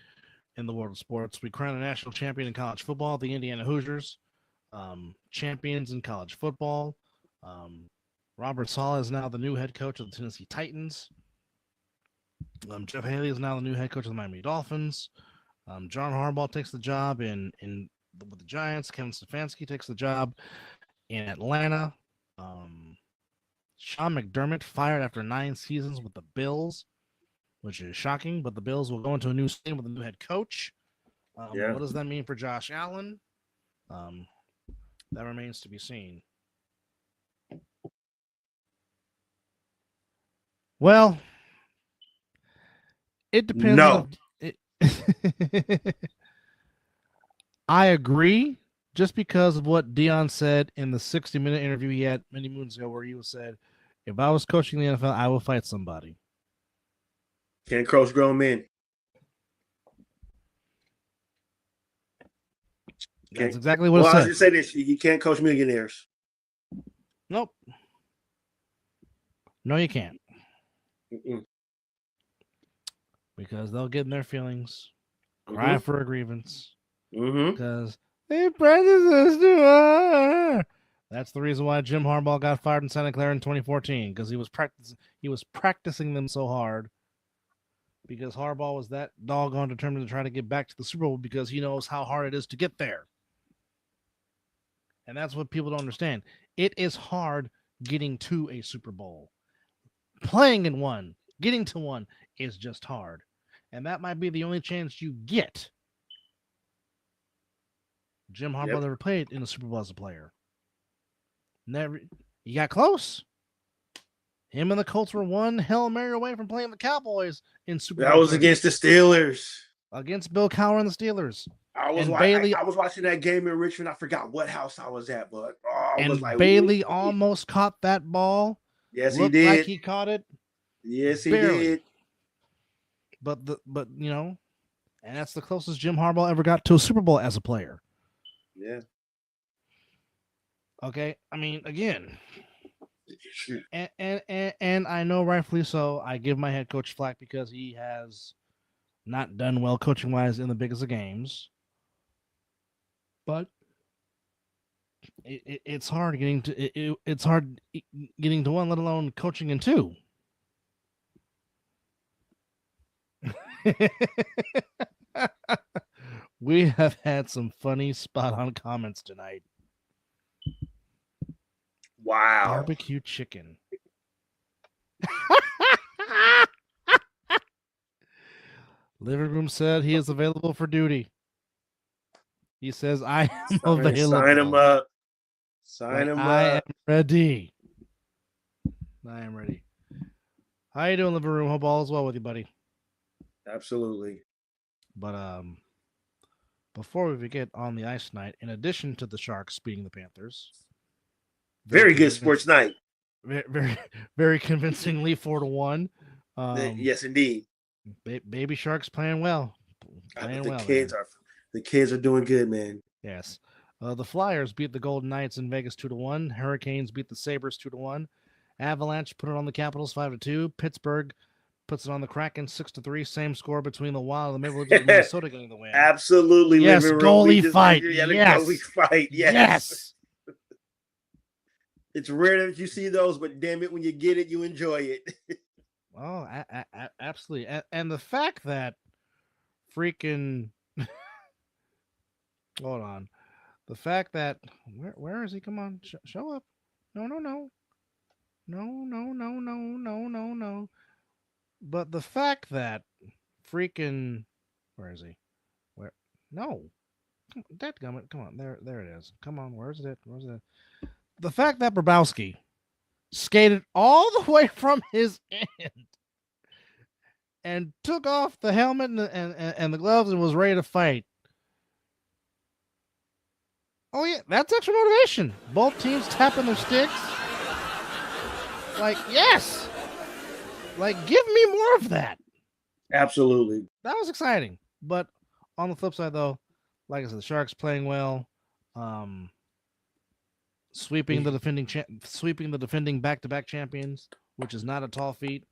in the world of sports, we crown a national champion in college football, the Indiana Hoosiers, champions in college football. Robert Saleh is now the new head coach of the Tennessee Titans. Jeff Haley is now the new head coach of the Miami Dolphins. John Harbaugh takes the job with the Giants. Kevin Stefanski takes the job in Atlanta. Sean McDermott fired after 9 seasons with the Bills, which is shocking, but the Bills will go into a new stadium with a new head coach. What does that mean for Josh Allen? That remains to be seen. Well, it depends. No. I agree, just because of what Deion said in the 60-minute interview he had many moons ago, where he said, if I was coaching the NFL, I will fight somebody. Can't coach grown men. That's exactly what it said. I was going to say this. You can't coach millionaires. Nope. No, you can't. Because they'll get in their feelings, cry for a grievance, because they practice us too hard. That's the reason why Jim Harbaugh got fired in Santa Clara in 2014, because he was practicing them so hard. Because Harbaugh was that doggone determined to try to get back to the Super Bowl, because he knows how hard it is to get there. And that's what people don't understand. It is hard getting to a Super Bowl. Playing in one, getting to one is just hard. And that might be the only chance you get. Jim Harbaugh never played in the Super Bowl as a player. Never. You got close. Him and the Colts were one Hail Mary away from playing the Cowboys in Super Bowl. That was against the Steelers. Against Bill Cowher and the Steelers. I was watching that game in Richmond. I forgot what house I was at, but Bailey almost caught that ball. Yes, he did. Like he caught it. Yes, he did. But and that's the closest Jim Harbaugh ever got to a Super Bowl as a player. Yeah. Okay. I mean, again, and I know rightfully so. I give my head coach flack because he has not done well coaching wise in the biggest of games. But it's hard getting to it's hard getting to one, let alone coaching in two. We have had some funny spot-on comments tonight. Wow. Barbecue chicken. Living Room said he is available for duty. He says, I am available. Sign him up. Sign him up. I am ready. I am ready. How you doing, Living Room? Hope all is well with you, buddy. Absolutely. But before we get on the ice tonight, in addition to the Sharks beating the Panthers, very good sports night. Very, very convincingly 4-1. Yes, indeed. Baby Sharks playing well. The kids are doing good, man. Yes. The Flyers beat the Golden Knights in Vegas 2-1. Hurricanes beat the Sabres 2-1. Avalanche put it on the Capitals 5-2. Pittsburgh puts it on the Kraken 6-3. Same score between the Wild and the Maple Leafs and Minnesota getting the win. Absolutely. Yes, goalie fight. Yes. Goalie fight. Yes. It's rare that you see those, but damn it, when you get it, you enjoy it. Oh, absolutely. And the fact that freaking hold on. The fact that where is he? Come on, show up. No. But the fact that freaking where is he? Where? No. Dadgummit, come on. There it is. Come on, where's it? The fact that Bobrovsky skated all the way from his end and took off the helmet and the gloves and was ready to fight. Oh yeah, that's extra motivation. Both teams tapping their sticks. Like, yes. Like, give me more of that. Absolutely. That was exciting. But on the flip side, though, like I said, the Sharks playing well, sweeping the defending back-to-back champions, which is not a tall feat.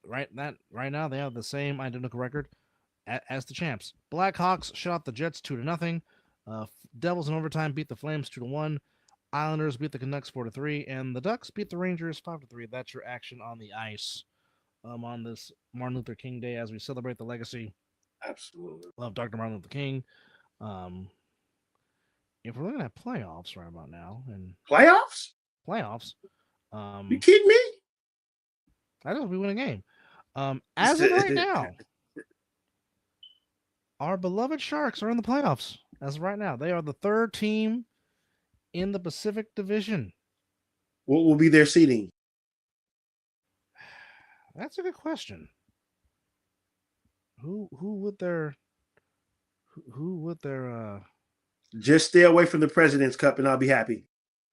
Right now they have the same identical record as the champs. Blackhawks shut out the Jets 2-0. Devils in overtime beat the Flames 2-1. Islanders beat the Canucks 4-3, and the Ducks beat the Rangers 5-3. That's your action on the ice on this Martin Luther King Day as we celebrate the legacy Absolutely of Dr. Martin Luther King. If we're looking at playoffs right about now, and playoffs, you kidding me? I know we win a game. As of right now, our beloved Sharks are in the playoffs. As of right now, they are the third team in the Pacific Division. What will be their seeding? That's a good question. Who would their Just stay away from the President's Cup and I'll be happy.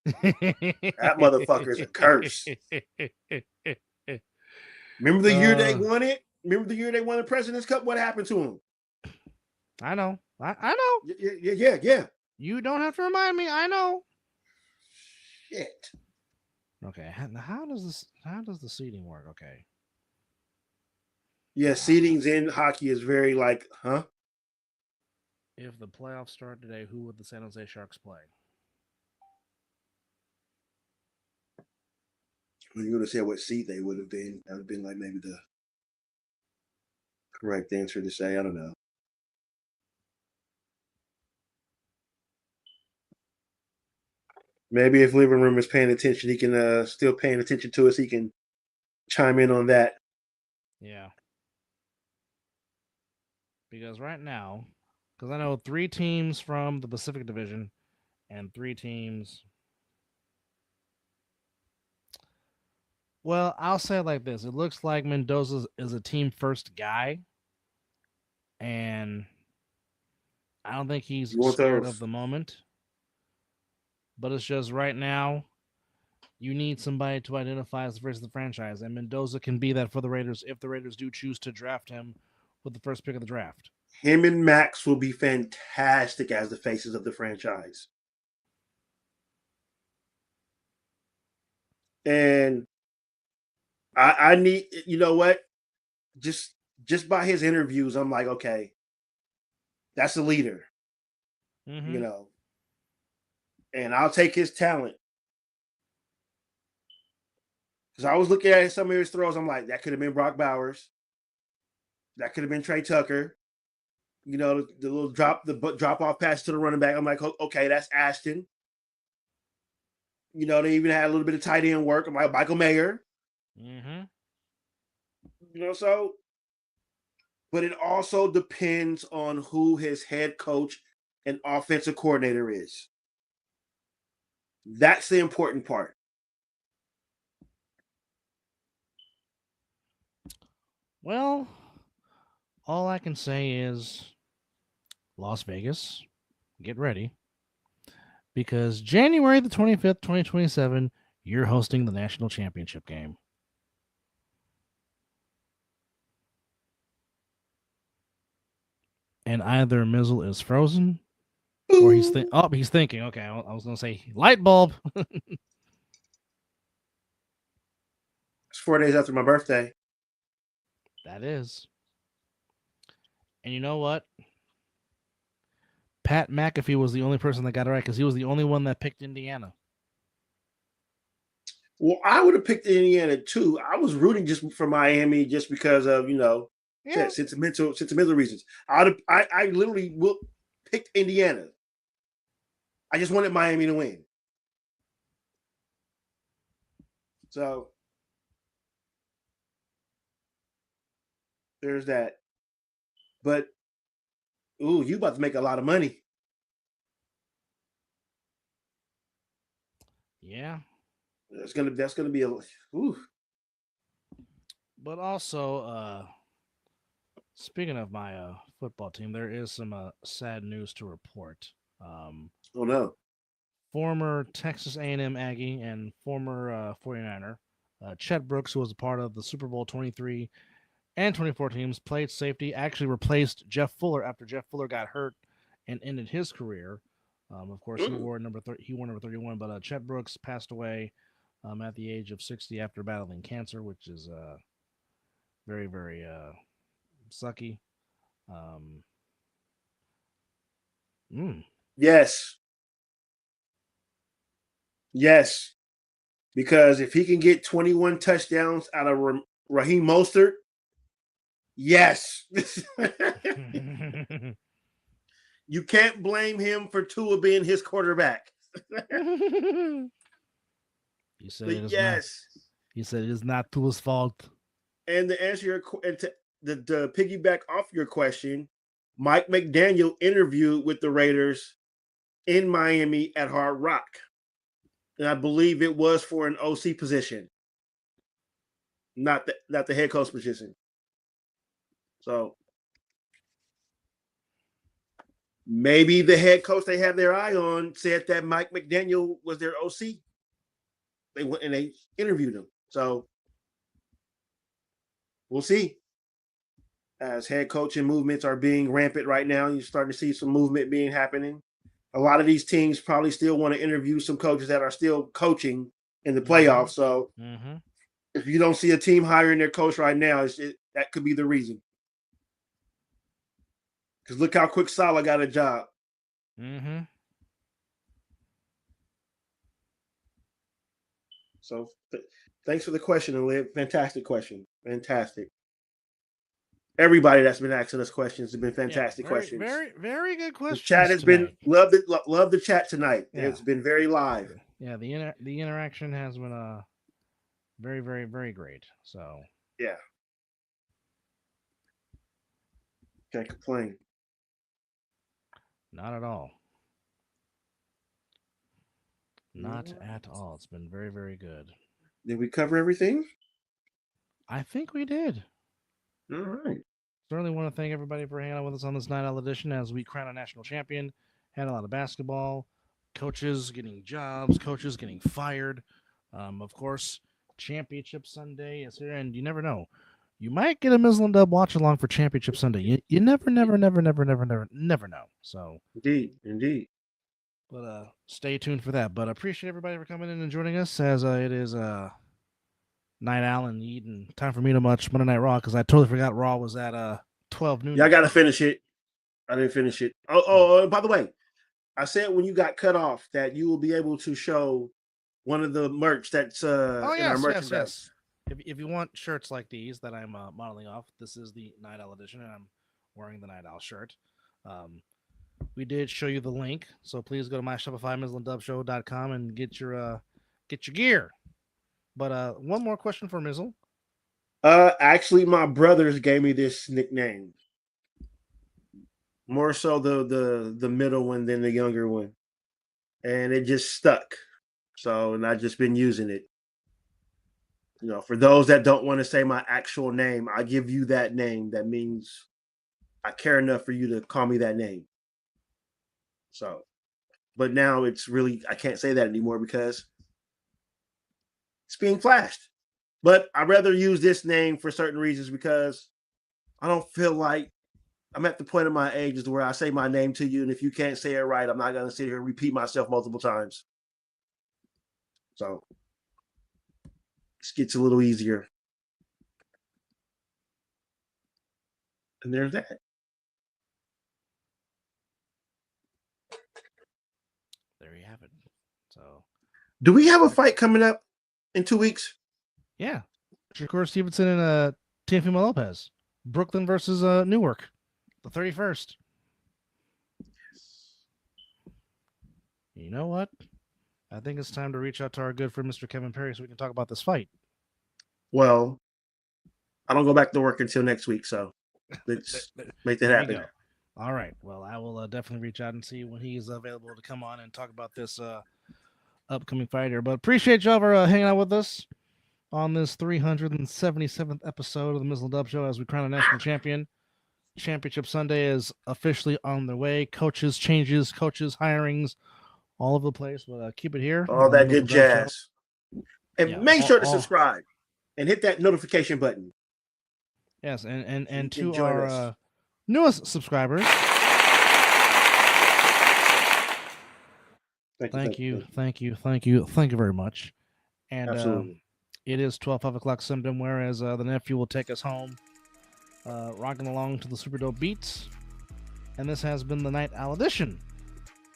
That motherfucker is a curse. Remember the year they won it? Remember the year they won the President's Cup? What happened to him? I know. I know. Yeah. You don't have to remind me. I know. Shit. Okay. How does the seeding work? Okay. Yeah, seedings in hockey is very like, huh? If the playoffs start today, who would the San Jose Sharks play? When you would have said what seed they would have been, that would have been like maybe the correct answer to say. I don't know. Maybe if Living Room is paying attention, he can still paying attention to us. He can chime in on that. Yeah. Because right now, because I know 3 teams from the Pacific Division and 3 teams. Well, I'll say it like this. It looks like Mendoza is a team first guy. And I don't think he's scared of the moment. But it's just right now, you need somebody to identify as the face of the franchise. And Mendoza can be that for the Raiders if the Raiders do choose to draft him with the first pick of the draft. Him and Max will be fantastic as the faces of the franchise. And I need, you know what? Just by his interviews, I'm like, okay, that's a leader. Mm-hmm. You know. And I'll take his talent. Because I was looking at some of his throws, I'm like, that could have been Brock Bowers. That could have been Trey Tucker. You know, the little drop off pass to the running back. I'm like, okay, that's Ashton. You know, they even had a little bit of tight end work. I'm like, Michael Mayer. Mm-hmm. You know, so, but it also depends on who his head coach and offensive coordinator is. That's the important part. Well, all I can say is Las Vegas, get ready. Because January the 25th, 2027, you're hosting the national championship game. And either Mizzle is frozen or he's thinking. Okay, I was going to say light bulb. It's 4 days after my birthday. That is. And you know what? Pat McAfee was the only person that got it right because he was the only one that picked Indiana. Well, I would have picked Indiana too. I was rooting just for Miami just because of, you know, sentimental reasons. I literally picked Indiana. I just wanted Miami to win. So there's that. But you about to make a lot of money. Yeah. That's gonna be a ooh. But also, speaking of my football team, there is some sad news to report. Oh no! Former Texas A&M Aggie and former 49er Chet Brooks, who was a part of the Super Bowl 23 and 24 teams, played safety, actually replaced Jeff Fuller after Jeff Fuller got hurt and ended his career. Of course, he wore number 31, but Chet Brooks passed away at the age of 60 after battling cancer, which is very, very sucky. Um, Yes. Yes. Because if he can get 21 touchdowns out of Raheem Mostert, yes. You can't blame him for Tua being his quarterback. He said yes. He said it is not Tua's fault. And to answer your and to piggyback off your question, Mike McDaniel interviewed with the Raiders in Miami at Hard Rock. And I believe it was for an OC position, not the head coach position. So maybe the head coach they had their eye on said that Mike McDaniel was their OC. They went and they interviewed him. So we'll see. As head coaching movements are being rampant right now, you're starting to see some movement being happening. A lot of these teams probably still want to interview some coaches that are still coaching in the playoffs. So if you don't see a team hiring their coach right now, that could be the reason. Because look how quick Saleh got a job. So thanks for the question, Alib. Fantastic question. Fantastic. Everybody that's been asking us questions have been fantastic questions. Very, very good questions. The chat has been love the chat tonight. Yeah. It's been very live. Yeah, the interaction has been very, very, very great. So yeah, can't complain. Not at all. Not at all. It's been very, very good. Did we cover everything? I think we did. All right. Certainly want to thank everybody for hanging out with us on this Night Owl edition as we crown a national champion. Had a lot of basketball, coaches getting jobs, coaches getting fired. Of course, Championship Sunday is here, and you never know. You might get a Mizzle and Dub watch along for Championship Sunday. You never know. So indeed. But stay tuned for that. But I appreciate everybody for coming in and joining us as it is Night Owl and eating time for me to watch Monday Night Raw because I totally forgot Raw was at 12 noon. Yeah, I gotta finish it. I didn't finish it. Oh, by the way, I said when you got cut off that you will be able to show one of the merch that's in our merchandise. Yes. If you want shirts like these that I'm modeling off, this is the Night Owl edition, and I'm wearing the Night Owl shirt. We did show you the link, so please go to my Shopify, MizzleandDubShow.com and get your gear. But one more question for Mizzle. Actually, my brothers gave me this nickname. More so the middle one than the younger one, and it just stuck. So, and I've just been using it. You know, for those that don't want to say my actual name, I give you that name. That means I care enough for you to call me that name. So, but now it's really, I can't say that anymore because it's being flashed. But I'd rather use this name for certain reasons because I don't feel like I'm at the point of my age where I say my name to you, and if you can't say it right, I'm not going to sit here and repeat myself multiple times. So this gets a little easier. And there's that. There you have it. So, do we have a fight coming up in 2 weeks? Yeah. Shakur Stevenson and Teofimo Lopez. Brooklyn versus Newark. The 31st. You know what? I think it's time to reach out to our good friend, Mr. Kevin Perry, so we can talk about this fight. Well, I don't go back to work until next week, so let's make that happen. All right. Well, I will definitely reach out and see when he's available to come on and talk about this upcoming fight here. But appreciate y'all for hanging out with us. on this 377th episode of the Mizzle Dub Show as we crown a national champion. Championship Sunday is officially on the way. Coaches changes, coaches hirings, all over the place. But keep it here. All that good jazz. And make sure to subscribe and hit that notification button. Yes, and to our newest subscribers, thank you very much. And absolutely, it is 5 o'clock Sunday, whereas the nephew will take us home, rocking along to the super dope beats. And this has been the Night Owl edition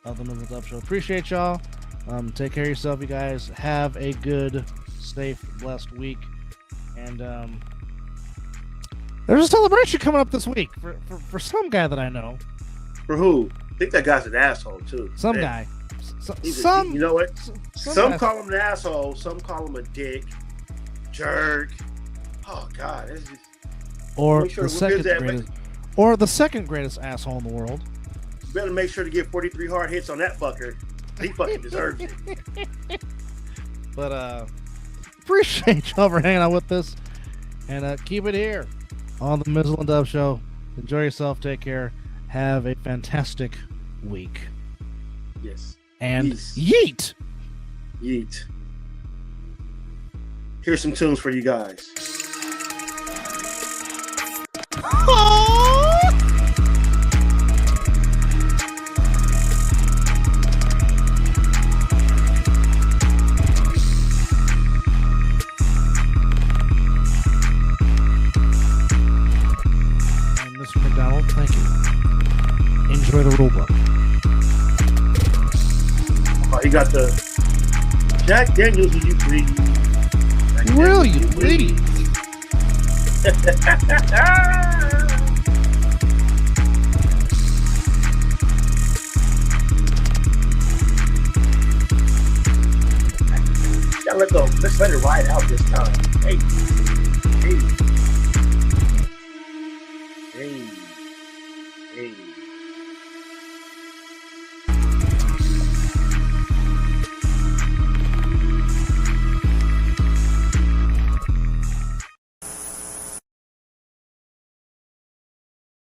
of the Mizzle Dub Show. Appreciate y'all. Take care of yourself, you guys. Have a good, safe, blessed week. And there's a celebration coming up this week for some guy that I know. For who? I think that guy's an asshole too. Some guy. You know what? Some call him an asshole. Some call him a dick, jerk. Oh God, it's just. Or the second greatest asshole in the world. You better make sure to get 43 hard hits on that fucker. He fucking deserves it. But appreciate y'all for hanging out with us, and keep it here on the Mizzle and Dub Show. Enjoy yourself. Take care. Have a fantastic week. Yes. And yeet. Yeet. Here's some tunes for you guys. Thank you. Enjoy the rule book. Oh, you got the Jack Daniels, will you please? Will you please? Let's let it ride out this time. Hey.